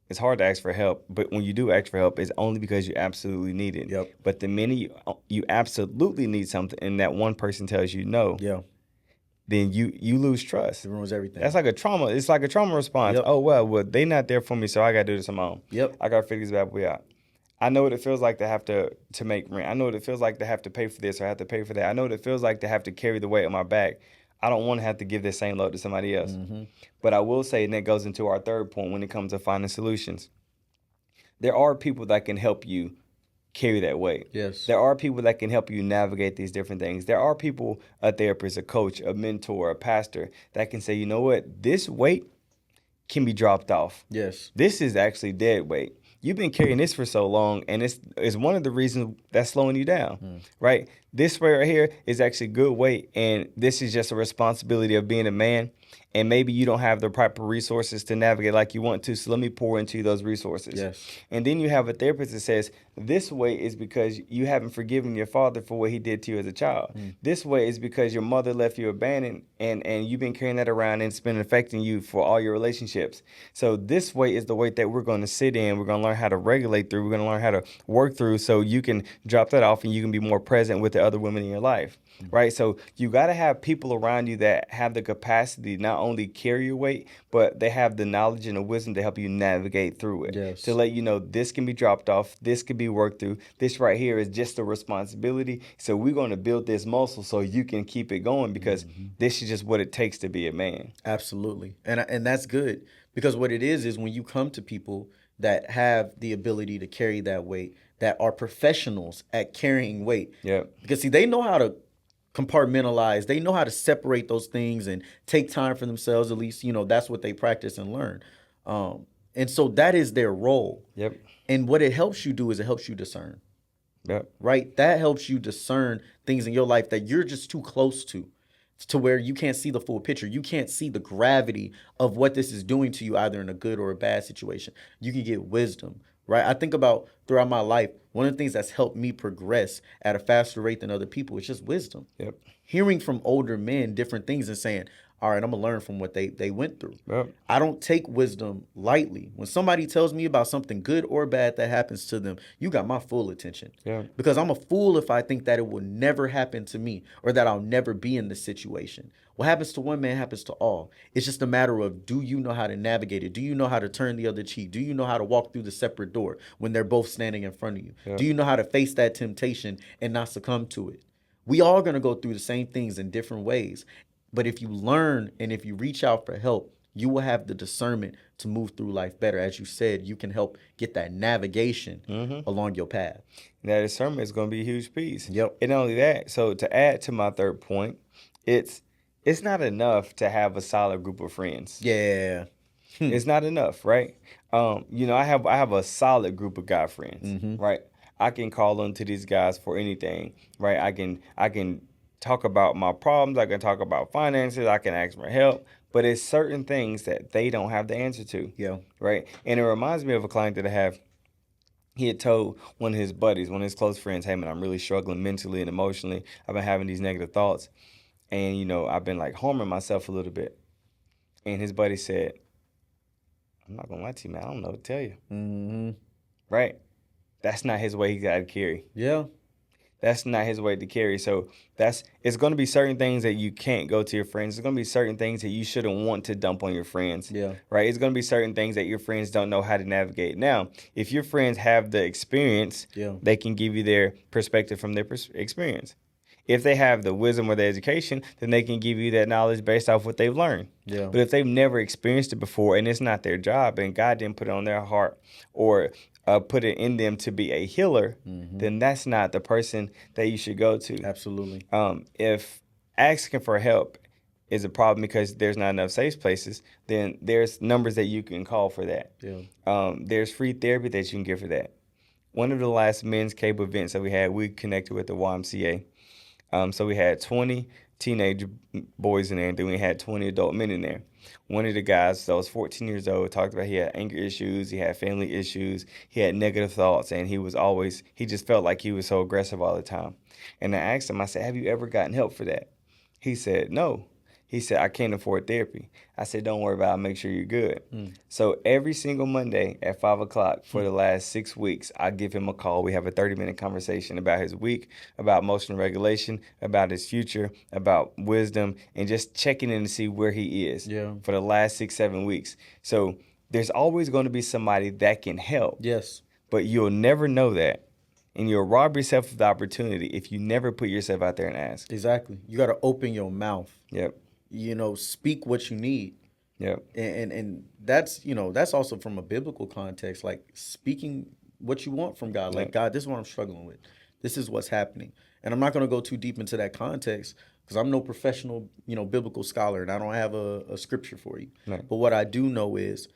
it's hard to ask for help. But when you do ask for help, it's only because you absolutely need it. Yep. But the minute you absolutely need something and that one person tells you no, then you lose trust. It ruins everything. That's like a trauma. It's like a trauma response. Yep. Oh, well, they not there for me, so I got to do this on my own. Yep. I got to figure this bad boy out. I know what it feels like to have to make rent. I know what it feels like to have to pay for this or have to pay for that. I know what it feels like to have to carry the weight on my back. I don't want to have to give this same load to somebody else. Mm-hmm. But I will say, and that goes into our third point when it comes to finding solutions. There are people that can help you carry that weight. Yes. There are people that can help you navigate these different things. There are people, a therapist, a coach, a mentor, a pastor, that can say, you know what, this weight can be dropped off. Yes. This is actually dead weight. You've been carrying this for so long, and it's one of the reasons that's slowing you down, right? This weight right here is actually good weight, and this is just a responsibility of being a man. And maybe you don't have the proper resources to navigate like you want to. So let me pour into those resources. Yes. And then you have a therapist that says, this way is because you haven't forgiven your father for what he did to you as a child. This way is because your mother left you abandoned and you've been carrying that around and it's been affecting you for all your relationships. So this way is the way that we're going to sit in. We're going to learn how to regulate through. We're going to learn how to work through so you can drop that off and you can be more present with the other women in your life. Right? So you got to have people around you that have the capacity to not only carry your weight, but they have the knowledge and the wisdom to help you navigate through it. Yes. To let you know this can be dropped off, this can be worked through. This right here is just a responsibility. So we're going to build this muscle so you can keep it going because this is just what it takes to be a man. Absolutely. And that's good because what it is when you come to people that have the ability to carry that weight, that are professionals at carrying weight. Yeah. Because see, they know how to compartmentalize. They know how to separate those things and take time for themselves. At least, that's what they practice and learn. And so that is their role. Yep. And what it helps you do is it helps you discern. Yep. Right? That helps you discern things in your life that you're just too close to where you can't see the full picture. You can't see the gravity of what this is doing to you, either in a good or a bad situation. You can get wisdom, right? I think about throughout my life, one of the things that's helped me progress at a faster rate than other people is just wisdom. Yep. Hearing from older men different things and saying, all right, I'm going to learn from what they went through. Yep. I don't take wisdom lightly. When somebody tells me about something good or bad that happens to them, you got my full attention. Yeah. Because I'm a fool if I think that it will never happen to me or that I'll never be in this situation. What happens to one man happens to all. It's just a matter of, do you know how to navigate it? Do you know how to turn the other cheek? Do you know how to walk through the separate door when they're both standing in front of you? Yeah. Do you know how to face that temptation and not succumb to it? We all going to go through the same things in different ways. But if you learn and if you reach out for help, you will have the discernment to move through life better. As you said, you can help get that navigation along your path. That discernment is going to be a huge piece. Yep. And not only that, so to add to my third point, it's not enough to have a solid group of friends. Yeah. It's not enough, right? I have a solid group of guy friends, right? I can call on to these guys for anything, right? I can talk about my problems. I can talk about finances. I can ask for help. But it's certain things that they don't have the answer to. Yeah. Right? And it reminds me of a client that I have. He had told one of his buddies, one of his close friends, hey, man, I'm really struggling mentally and emotionally. I've been having these negative thoughts. And, I've been like harming myself a little bit. And his buddy said, I'm not going to lie to you, man. I don't know what to tell you. Mm-hmm. Right? That's not his way he got to carry. Yeah. That's not his way to carry. So it's going to be certain things that you can't go to your friends. There's going to be certain things that you shouldn't want to dump on your friends. Yeah. Right? It's going to be certain things that your friends don't know how to navigate. Now, if your friends have the experience, they can give you their perspective from their experience. If they have the wisdom or the education, then they can give you that knowledge based off what they've learned. Yeah. But if they've never experienced it before and it's not their job and God didn't put it on their heart or put it in them to be a healer, then that's not the person that you should go to. Absolutely. If asking for help is a problem because there's not enough safe places, then there's numbers that you can call for that. Yeah. There's free therapy that you can get for that. One of the last men's cable events that we connected with the YMCA. So we had 20 teenage boys in there, and then we had 20 adult men in there. One of the guys that was 14 years old talked about he had anger issues, he had family issues, he had negative thoughts, and he just felt like he was so aggressive all the time. And I asked him, I said, have you ever gotten help for that? He said, no. He said, I can't afford therapy. I said, don't worry about it. I'll make sure you're good. So every single Monday at 5 o'clock for the last 6 weeks, I give him a call. We have a 30-minute conversation about his week, about emotional regulation, about his future, about wisdom, and just checking in to see where he is for the last 6-7 weeks. So there's always going to be somebody that can help. Yes. But you'll never know that. And you'll rob yourself of the opportunity if you never put yourself out there and ask. Exactly. You got to open your mouth. Yep. Speak what you need. Yep. And that's, that's also from a biblical context, like speaking what you want from God. Like, God, this is what I'm struggling with. This is what's happening. And I'm not going to go too deep into that context because I'm no professional, biblical scholar, and I don't have a scripture for you. Right. But what I do know is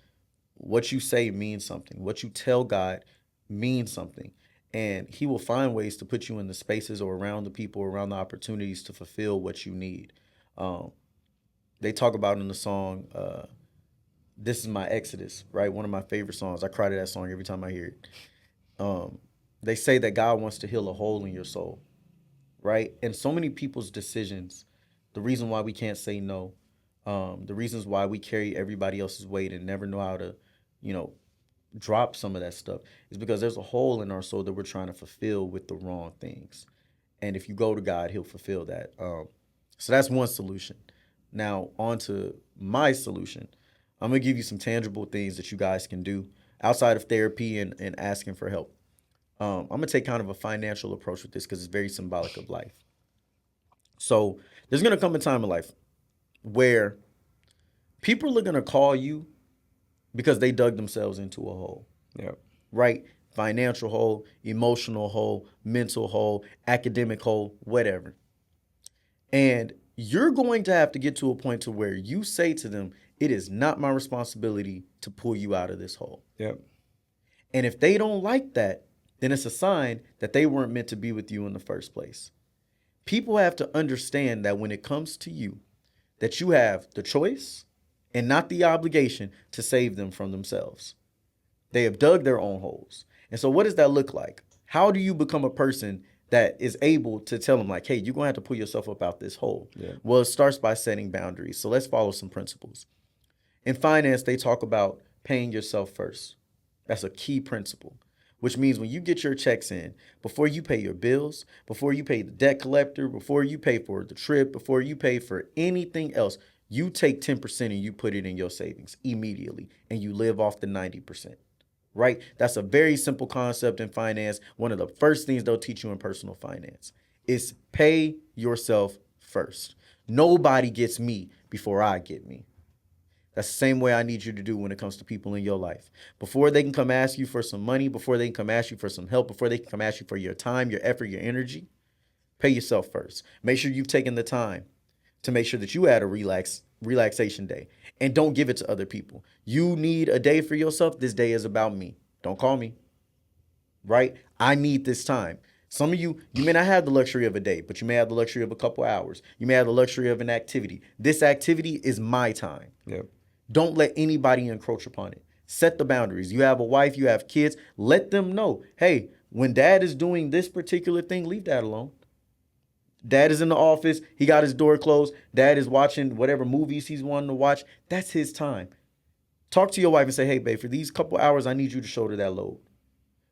what you say means something. What you tell God means something. And he will find ways to put you in the spaces or around the people, around the opportunities to fulfill what you need. they talk about in the song, "This Is My Exodus," right? One of my favorite songs. I cry to that song every time I hear it. Um, they say that God wants to heal a hole in your soul, right? And so many people's decisions, the reason why we can't say no, the reasons why we carry everybody else's weight and never know how to, you know, drop some of that stuff is because there's a hole in our soul that we're trying to fulfill with the wrong things. And if you go to God, He'll fulfill that. So that's one solution. Now, on to my solution. I'm going to give you some tangible things that you guys can do outside of therapy and asking for help. I'm going to take kind of a financial approach with this because it's very symbolic of life. So there's going to come a time in life where people are going to call you because they dug themselves into a hole, Yeah. right? Financial hole, emotional hole, mental hole, academic hole, whatever. And you're going to have to get to a point to where you say to them, it is not my responsibility to pull you out of this hole. Yep. And if they don't like that, then it's a sign that they weren't meant to be with you in the first place. People have to understand that when it comes to you, that you have the choice and not the obligation to save them from themselves. They have dug their own holes. And so what does that look like? How do you become a person that is able to tell them like, hey, you're going to have to pull yourself up out this hole? Yeah. Well, it starts by setting boundaries. So let's follow some principles. In finance, they talk about paying yourself first. That's a key principle, which means when you get your checks in, before you pay your bills, before you pay the debt collector, before you pay for the trip, before you pay for anything else, you take 10% and you put it in your savings immediately and you live off the 90%. Right? That's a very simple concept in finance. One of the first things they'll teach you in personal finance is pay yourself first. Nobody gets me before I get me. That's the same way I need you to do when it comes to people in your life. Before they can come ask you for some money, before they can come ask you for some help, before they can come ask you for your time, your effort, your energy, pay yourself first. Make sure you've taken the time to make sure that you had a relaxation day and don't give it to other people. You need a day for yourself. This day is about me. Don't call me. Right? I need this time. Some of you may not have the luxury of a day, but you may have the luxury of a couple hours. You may have the luxury of an activity. This activity is my time. Yep. Don't let anybody encroach upon it. Set the boundaries. You have a wife, you have kids. Let them know, hey, when dad is doing this particular thing, leave dad alone. Dad is in the office. He got his door closed. Dad is watching whatever movies he's wanting to watch. That's his time. Talk to your wife and say, hey, babe, for these couple hours, I need you to shoulder that load.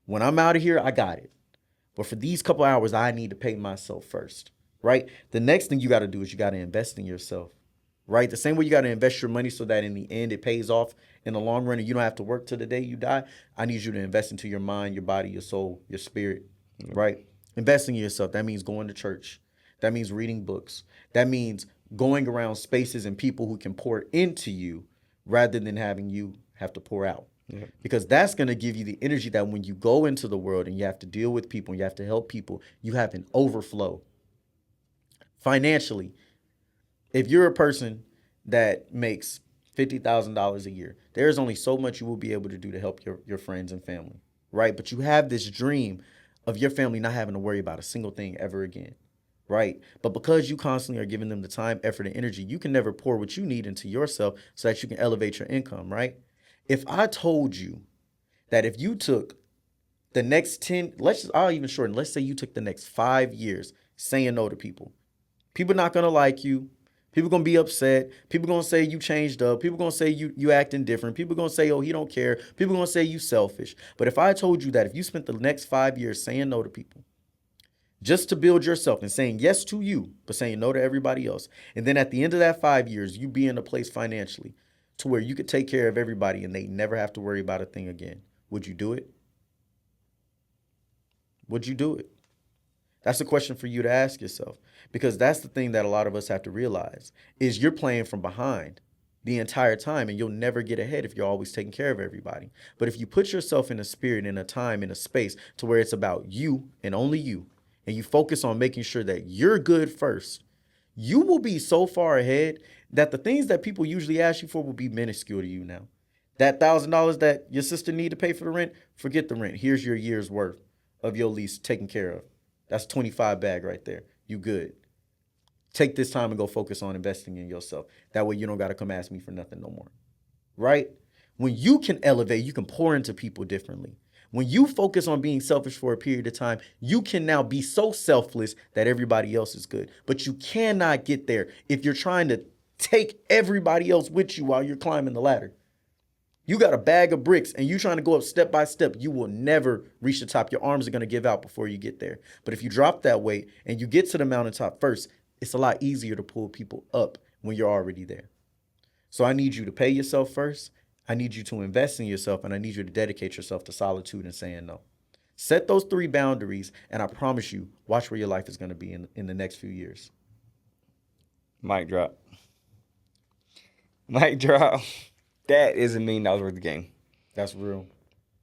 When I'm out of here, I got it. But for these couple hours, I need to pay myself first, right? The next thing you got to do is you got to invest in yourself, right? The same way you got to invest your money so that in the end it pays off in the long run and you don't have to work till the day you die. I need you to invest into your mind, your body, your soul, your spirit, right? Investing in yourself. That means going to church. That means reading books. That means going around spaces and people who can pour into you rather than having you have to pour out. Yeah. Because that's going to give you the energy that when you go into the world and you have to deal with people, and you have to help people, you have an overflow. Financially, if you're a person that makes $50,000 a year, there's only so much you will be able to do to help your friends and family, right? But you have this dream of your family not having to worry about a single thing ever again, right? But because you constantly are giving them the time, effort, and energy, you can never pour what you need into yourself so that you can elevate your income, right? If I told you that if you took the next 10, I'll even shorten, let's say you took the next 5 years saying no to people. People not going to like you. People going to be upset. People going to say you changed up. People going to say you acting different. People going to say, oh, he don't care. People going to say you selfish. But if I told you that if you spent the next 5 years saying no to people, just to build yourself and saying yes to you, but saying no to everybody else, and then at the end of that 5 years, you be in a place financially to where you could take care of everybody and they never have to worry about a thing again, would you do it? Would you do it? That's a question for you to ask yourself, because that's the thing that a lot of us have to realize is you're playing from behind the entire time and you'll never get ahead if you're always taking care of everybody. But if you put yourself in a spirit, in a time, in a space to where it's about you and only you, and you focus on making sure that you're good first, you will be so far ahead that the things that people usually ask you for will be minuscule to you now. That $1,000 that your sister need to pay for the rent, forget the rent. Here's your year's worth of your lease taken care of. That's 25 bag right there. You good. take this time and go focus on investing in yourself. That way you don't got to come ask me for nothing no more. Right? When you can elevate, you can pour into people differently. When you focus on being selfish for a period of time, you can now be so selfless that everybody else is good. But you cannot get there if you're trying to take everybody else with you while you're climbing the ladder. You got a bag of bricks and you're trying to go up step by step, you will never reach the top. Your arms are going to give out before you get there. But if you drop that weight and you get to the mountaintop first, it's a lot easier to pull people up when you're already there. So I need you to pay yourself first. I need you to invest in yourself, and I need you to dedicate yourself to solitude and saying no. Set those 3 boundaries, and I promise you, watch where your life is going to be in the next few years. Mic drop. Mic drop. That is $1 million worth of game. That's real.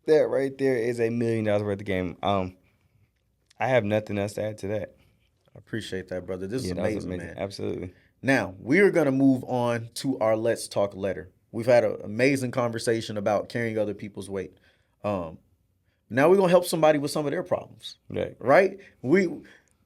That right there is $1 million worth of game. I have nothing else to add to that. I appreciate that, brother. This is amazing, man. Absolutely. Now, we are going to move on to our Let's Talk letter. We've had an amazing conversation about carrying other people's weight. Now we're going to help somebody with some of their problems. Right?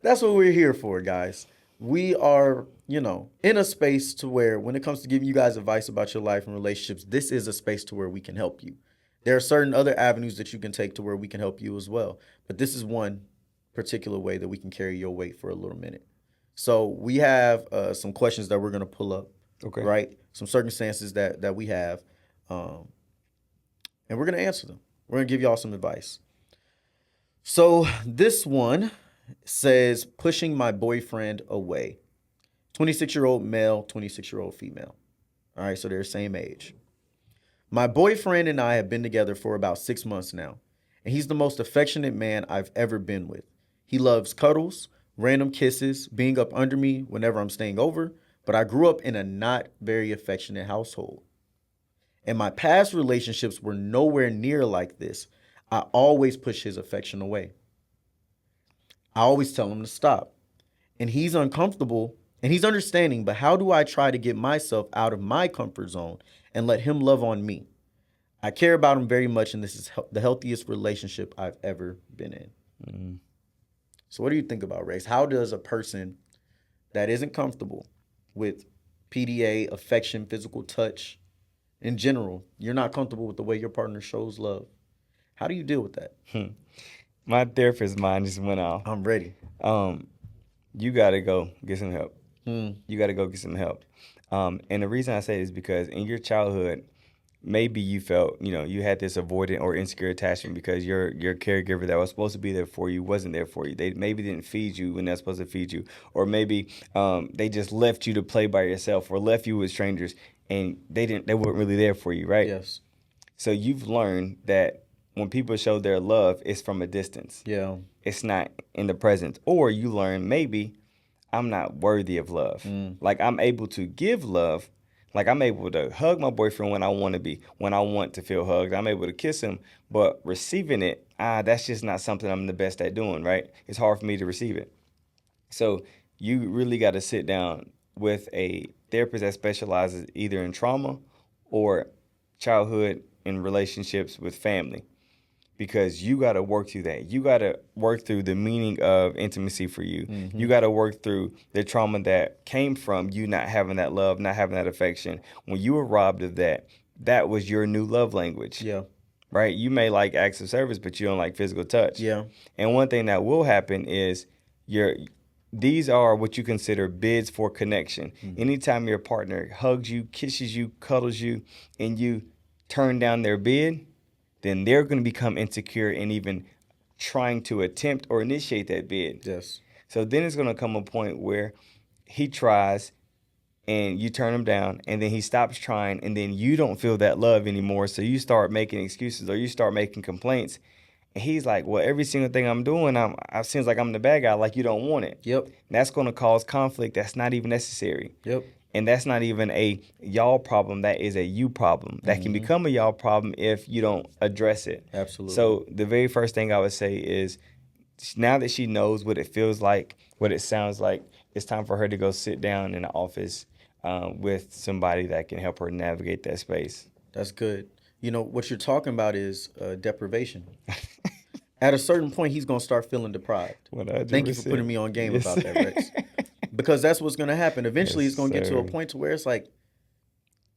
That's what we're here for, guys. We are, in a space to where when it comes to giving you guys advice about your life and relationships, this is a space to where we can help you. There are certain other avenues that you can take to where we can help you as well. But this is one particular way that we can carry your weight for a little minute. So we have some questions that we're going to pull up. Okay. Right? Some circumstances that we have. And we're going to answer them. We're going to give y'all some advice. So this one says, pushing my boyfriend away. 26-year-old male, 26-year-old female. All right, so they're the same age. My boyfriend and I have been together for about 6 months now, and he's the most affectionate man I've ever been with. He loves cuddles, random kisses, being up under me whenever I'm staying over, but I grew up in a not very affectionate household. And my past relationships were nowhere near like this. I always push his affection away. I always tell him to stop. And he's uncomfortable and he's understanding, but how do I try to get myself out of my comfort zone and let him love on me? I care about him very much, and this is the healthiest relationship I've ever been in. Mm-hmm. So what do you think about, Race? How does a person that isn't comfortable with PDA, affection, physical touch, in general, you're not comfortable with the way your partner shows love, how do you deal with that? My therapist mind just went off. I'm ready. You got to go get some help. You got to go get some help. And the reason I say this is because in your childhood, maybe you felt, you had this avoidant or insecure attachment because your caregiver that was supposed to be there for you wasn't there for you. They maybe didn't feed you when they're supposed to feed you. Or maybe they just left you to play by yourself or left you with strangers and they weren't really there for you, right? Yes. So you've learned that when people show their love, it's from a distance. Yeah. It's not in the present. Or you learn maybe I'm not worthy of love. Like I'm able to give love. Like I'm able to hug my boyfriend when I want to feel hugged. I'm able to kiss him, but receiving it, that's just not something I'm the best at doing, right? It's hard for me to receive it. So you really got to sit down with a therapist that specializes either in trauma or childhood and relationships with family. Because you got to work through that. You got to work through the meaning of intimacy for you. Mm-hmm. You got to work through the trauma that came from you not having that love, not having that affection. When you were robbed of that, that was your new love language. Yeah. Right? You may like acts of service, but you don't like physical touch. Yeah. And one thing that will happen is these are what you consider bids for connection. Mm-hmm. Anytime your partner hugs you, kisses you, cuddles you, and you turn down their bid, then they're going to become insecure and even trying to attempt or initiate that bid. Yes. So then it's going to come a point where he tries and you turn him down and then he stops trying and then you don't feel that love anymore. So you start making excuses or you start making complaints. And he's like, well, every single thing I'm doing, it seems like I'm the bad guy, like you don't want it. Yep. And that's going to cause conflict that's not even necessary. Yep. And that's not even a y'all problem. That is a you problem. That can become a y'all problem if you don't address it. Absolutely. So the very first thing I would say is now that she knows what it feels like, what it sounds like, it's time for her to go sit down in the office with somebody that can help her navigate that space. That's good. What you're talking about is deprivation. At a certain point, he's going to start feeling deprived. 100%. Thank you for putting me on game about that, Rex. because that's what's going to happen. Eventually, Yes, it's going to get to a sir. point to where it's like,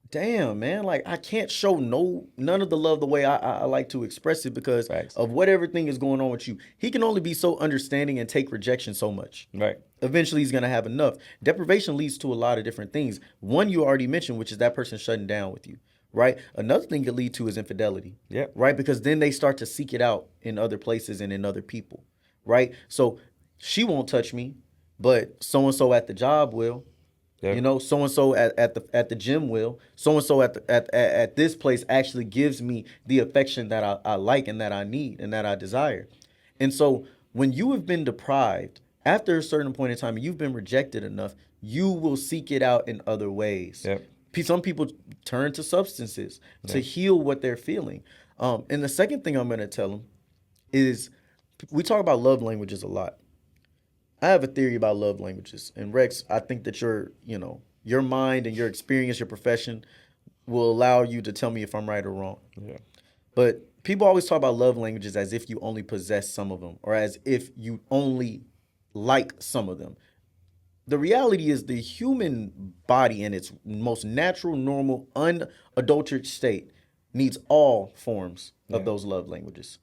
damn, man, like I can't show none of the love the way I like to express it because Facts. of what everything is going on with you. He can only be so understanding and take rejection so much. Right. Eventually, he's going to have enough. Deprivation leads to a lot of different things. One you already mentioned, which is that person shutting down with you, right? Another thing it could lead to is infidelity, Yep. right? Because then they start to seek it out in other places and in other people, right? So she won't touch me, but so and so at the job will. You Yep. know, so and so at the gym will. So and so at this place actually gives me the affection that I like and that I need and that I desire. And so when you have been deprived after a certain point in time and you've been rejected enough, you will seek it out in other ways. Yep. Some people turn to substances to Yep. heal what they're feeling. And the second thing I'm going to tell them is we talk about love languages a lot. I have a theory about love languages. And Rex, I think that your mind and your experience, your profession will allow you to tell me if I'm right or wrong. Yeah. But people always talk about love languages as if you only possess some of them or as if you only like some of them. The reality is the human body in its most natural, normal, unadulterated state needs all forms of Yeah. those love languages.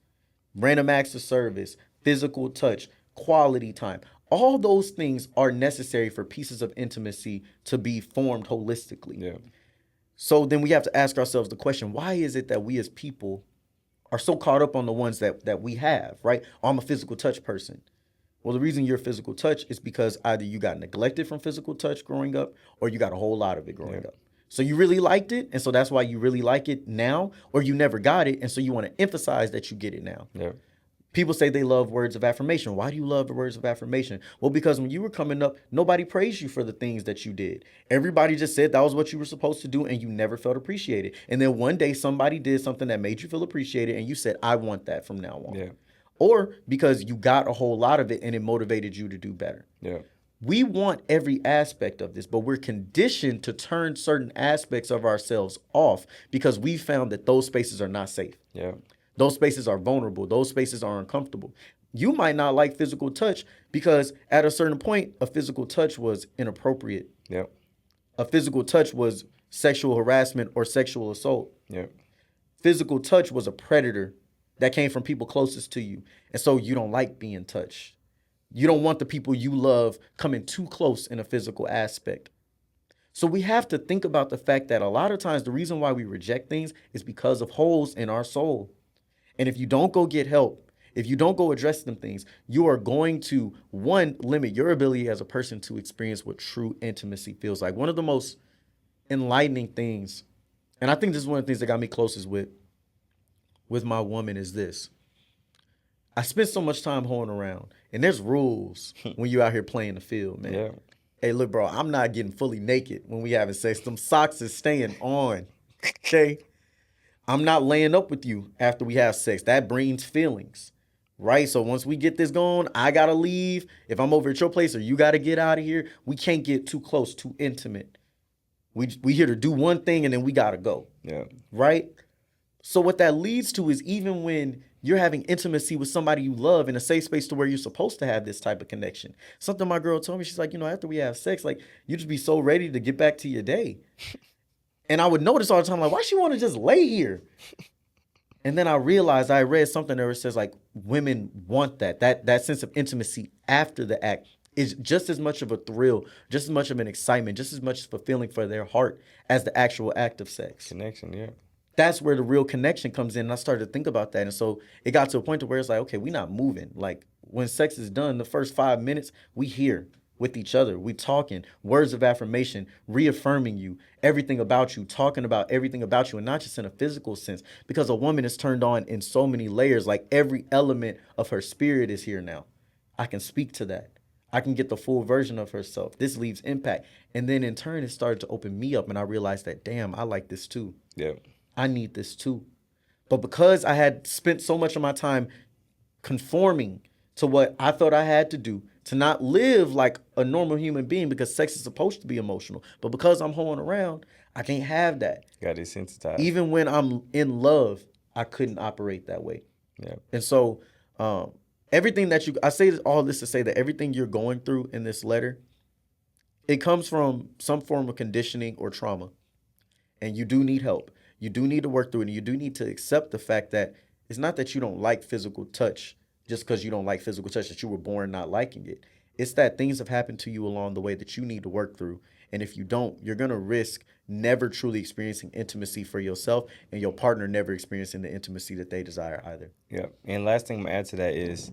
Random acts of service, physical touch, quality time. All those things are necessary for pieces of intimacy to be formed holistically. Yeah. So then we have to ask ourselves the question, why is it that we as people are so caught up on the ones that we have, right? I'm a physical touch person. Well, the reason you're a physical touch is because either you got neglected from physical touch growing up or you got a whole lot of it growing Yeah. up. So you really liked it, and so that's why you really like it now, or you never got it, and so you want to emphasize that you get it now. Yeah. People say they love words of affirmation. Why do you love the words of affirmation? Well, because when you were coming up, nobody praised you for the things that you did. Everybody just said that was what you were supposed to do, and you never felt appreciated. And then one day somebody did something that made you feel appreciated, and you said, I want that from now on. Yeah. Or because you got a whole lot of it and it motivated you to do better. Yeah. We want every aspect of this, but we're conditioned to turn certain aspects of ourselves off because we found that those spaces are not safe. Yeah. Those spaces are vulnerable. Those spaces are uncomfortable. You might not like physical touch because at a certain point, a physical touch was inappropriate. Yeah. A physical touch was sexual harassment or sexual assault. Yeah. Physical touch was a predator that came from people closest to you. And so you don't like being touched. You don't want the people you love coming too close in a physical aspect. So we have to think about the fact that a lot of times the reason why we reject things is because of holes in our soul. And if you don't go get help, if you don't go address them things, you are going to, one, limit your ability as a person to experience what true intimacy feels like. One of the most enlightening things, and I think this is one of the things that got me closest with my woman is this. I spent so much time hoeing around, and there's rules when you out here playing the field, man. Yeah. Hey, look, bro, I'm not getting fully naked when we having sex. Them socks is staying on, okay? I'm not laying up with you after we have sex. That brings feelings, right? So once we get this going, I got to leave. If I'm over at your place or you got to get out of here, we can't get too close, too intimate. We here to do one thing and then we got to go, Yeah. right? So what that leads to is even when you're having intimacy with somebody you love in a safe space to where you're supposed to have this type of connection. Something my girl told me, she's like, after we have sex, like you just be so ready to get back to your day. And I would notice all the time, like, why she want to just lay here? And then I realized I read something there that says like women want that sense of intimacy after the act is just as much of a thrill, just as much of an excitement, just as much fulfilling for their heart as the actual act of sex. Connection. Yeah. That's where the real connection comes in. And I started to think about that. And so it got to a point to where it's like, okay, we're not moving. Like when sex is done, the first 5 minutes, we here with each other. We talking, words of affirmation, reaffirming you, everything about you, talking about everything about you, and not just in a physical sense. Because a woman is turned on in so many layers, like every element of her spirit is here now. I can speak to that. I can get the full version of herself. This leaves impact. And then in turn, it started to open me up. And I realized that, damn, I like this too. Yeah. I need this too. But because I had spent so much of my time conforming to what I thought I had to do to not live like a normal human being, because sex is supposed to be emotional. But because I'm hoeing around, I can't have that. Got desensitized. Even when I'm in love, I couldn't operate that way. Yeah. And so everything that I say all this to say that everything you're going through in this letter It comes from some form of conditioning or trauma, and you do need help. You do need to work through it, and you do need to accept the fact that it's not that you don't like physical touch just because you don't like physical touch, that you were born not liking it. It's that things have happened to you along the way that you need to work through. And if you don't, you're going to risk never truly experiencing intimacy for yourself, and your partner never experiencing the intimacy that they desire either. Yeah. And last thing I'm gonna add to that is,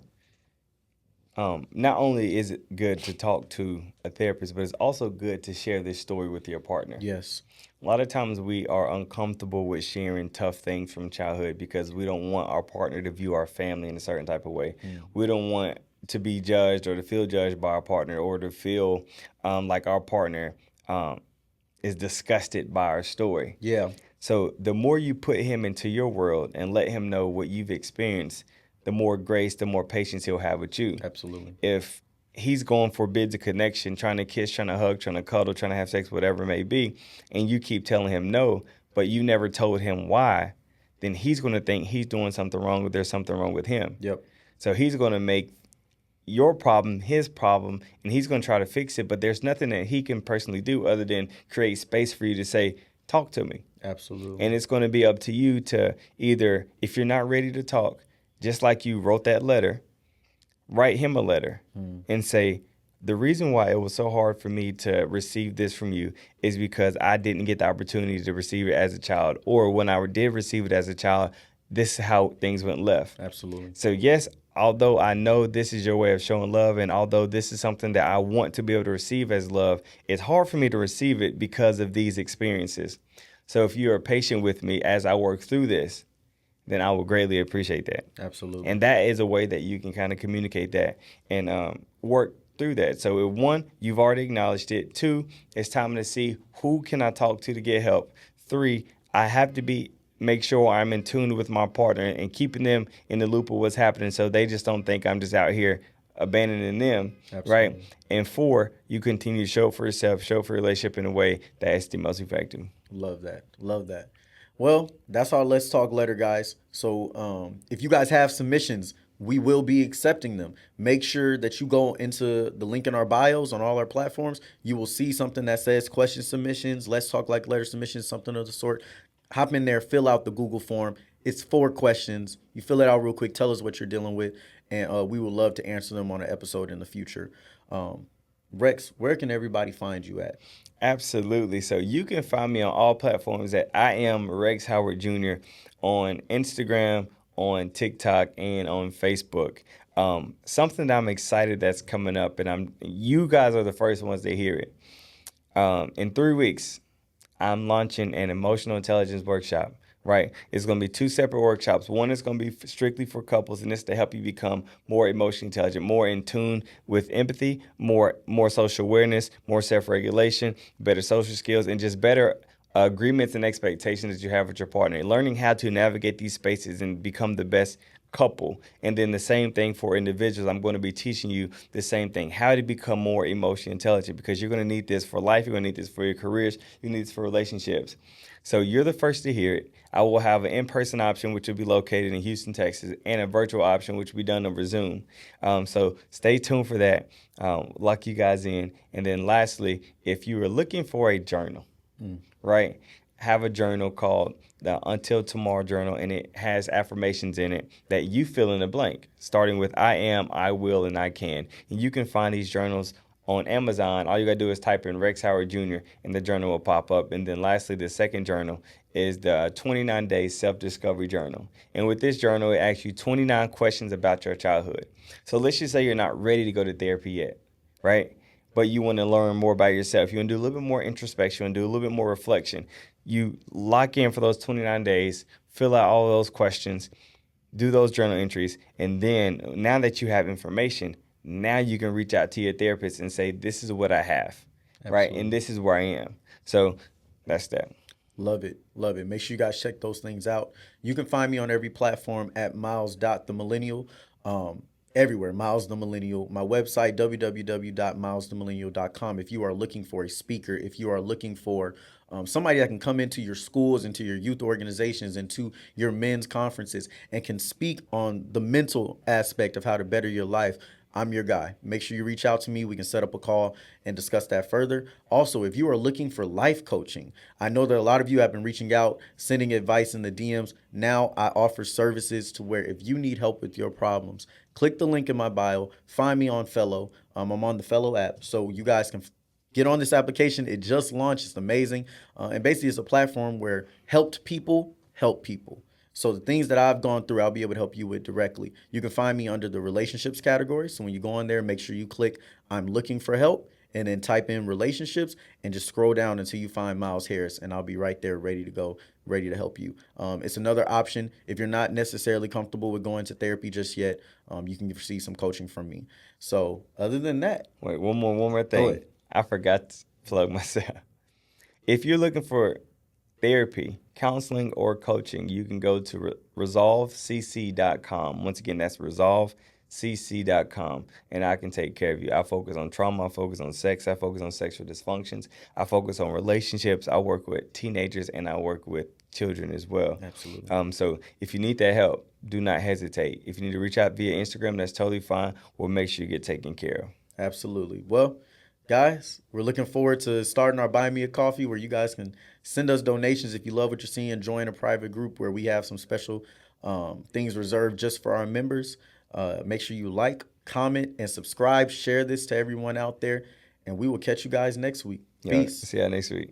not only is it good to talk to a therapist, but it's also good to share this story with your partner. Yes. A lot of times we are uncomfortable with sharing tough things from childhood because we don't want our partner to view our family in a certain type of way. We don't want to be judged or to feel judged by our partner, or to feel like our partner is disgusted by our story. Yeah. So the more you put him into your world and let him know what you've experienced, the more grace, the more patience he'll have with you. Absolutely. If he's going for bids of connection, trying to kiss, trying to hug, trying to cuddle, trying to have sex, whatever it may be, and you keep telling him no, but you never told him why, then he's going to think he's doing something wrong, or there's something wrong with him. Yep. So he's going to make your problem his problem, and he's going to try to fix it, but there's nothing that he can personally do other than create space for you to say, talk to me. Absolutely. And it's going to be up to you to either, if you're not ready to talk, just like you wrote that letter, write him a letter and say, the reason why it was so hard for me to receive this from you is because I didn't get the opportunity to receive it as a child. Or when I did receive it as a child, this is how things went left. Absolutely. So yes, although I know this is your way of showing love, and although this is something that I want to be able to receive as love, it's hard for me to receive it because of these experiences. So if you are patient with me as I work through this, then I will greatly appreciate that. Absolutely. And that is a way that you can kind of communicate that and work through that. So one, you've already acknowledged it. Two, it's time to see who can I talk to get help. Three, I have to make sure I'm in tune with my partner and keeping them in the loop of what's happening, so they just don't think I'm just out here abandoning them. Absolutely. Right? And four, you continue to show for yourself, show for your relationship in a way that is the most effective. Love that. Love that. Well, that's our Let's Talk letter, guys. So if you guys have submissions, we will be accepting them. Make sure that you go into the link in our bios on all our platforms. You will see something that says question submissions, Let's Talk like letter submissions, something of the sort. Hop in there, fill out the Google form. It's 4 questions. You fill it out real quick. Tell us what you're dealing with, and we would love to answer them on an episode in the future. Rex, where can everybody find you at? Absolutely. So you can find me on all platforms at I am Rex Howard Jr. on Instagram, on TikTok, and on Facebook. Something that I'm excited that's coming up, and you guys are the first ones to hear it. In 3 weeks, I'm launching an emotional intelligence workshop. Right? It's going to be 2 separate workshops. One is going to be strictly for couples, and it's to help you become more emotionally intelligent, more in tune with empathy, more social awareness, more self-regulation, better social skills, and just better agreements and expectations that you have with your partner. Learning how to navigate these spaces and become the best couple. And then the same thing for individuals. I'm going to be teaching you the same thing, how to become more emotionally intelligent, because you're going to need this for life. You're going to need this for your careers. You need this for relationships. So you're the first to hear it. I will have an in-person option, which will be located in Houston, Texas, and a virtual option, which will be done over Zoom. So stay tuned for that. Lock you guys in. And then lastly, if you are looking for a journal, right, have a journal called the Until Tomorrow Journal, and it has affirmations in it that you fill in the blank, starting with I am, I will, and I can. And you can find these journals on Amazon. All you gotta do is type in Rex Howard Jr. and the journal will pop up. And then lastly, the second journal is the 29-day self-discovery journal. And with this journal, it asks you 29 questions about your childhood. So let's just say you're not ready to go to therapy yet, right? But you want to learn more about yourself. You want to do a little bit more introspection, and do a little bit more reflection. You lock in for those 29 days, fill out all of those questions, do those journal entries, and then now that you have information, now you can reach out to your therapist and say, this is what I have, right? And this is where I am. So that's that. Love it. Love it. Make sure you guys check those things out. You can find me on every platform at Myles.themillennial. Everywhere, Myles the Millennial. My website, www.milesthemillennial.com. If you are looking for a speaker, if you are looking for somebody that can come into your schools, into your youth organizations, into your men's conferences, and can speak on the mental aspect of how to better your life, I'm your guy. Make sure you reach out to me. We can set up a call and discuss that further. Also, if you are looking for life coaching, I know that a lot of you have been reaching out, sending advice in the DMs. Now I offer services to where if you need help with your problems, click the link in my bio, find me on Fellow. I'm on the Fellow app, so you guys can get on this application. It just launched. It's amazing. And basically, it's a platform where helped people help people. So the things that I've gone through, I'll be able to help you with directly. You can find me under the relationships category. So when you go on there, make sure you click I'm looking for help and then type in relationships and just scroll down until you find Myles Harris, and I'll be right there ready to go, ready to help you. It's another option. If you're not necessarily comfortable with going to therapy just yet, you can receive some coaching from me. So other than that, Wait, one more go thing. ahead. I forgot to plug myself. If you're looking for therapy, counseling, or coaching, you can go to resolvecc.com. Once again, that's resolvecc.com, and I can take care of you. I focus on trauma, I focus on sex, I focus on sexual dysfunctions, I focus on relationships, I work with teenagers, and I work with children as well. Absolutely. So if you need that help, do not hesitate. If you need to reach out via Instagram, that's totally fine. We'll make sure you get taken care of. Absolutely. Well, guys, we're looking forward to starting our Buy Me a Coffee where you guys can send us donations if you love what you're seeing. Join a private group where we have some special things reserved just for our members. Make sure you like, comment, and subscribe. Share this to everyone out there, and we will catch you guys next week. Yeah, Peace. see you next week.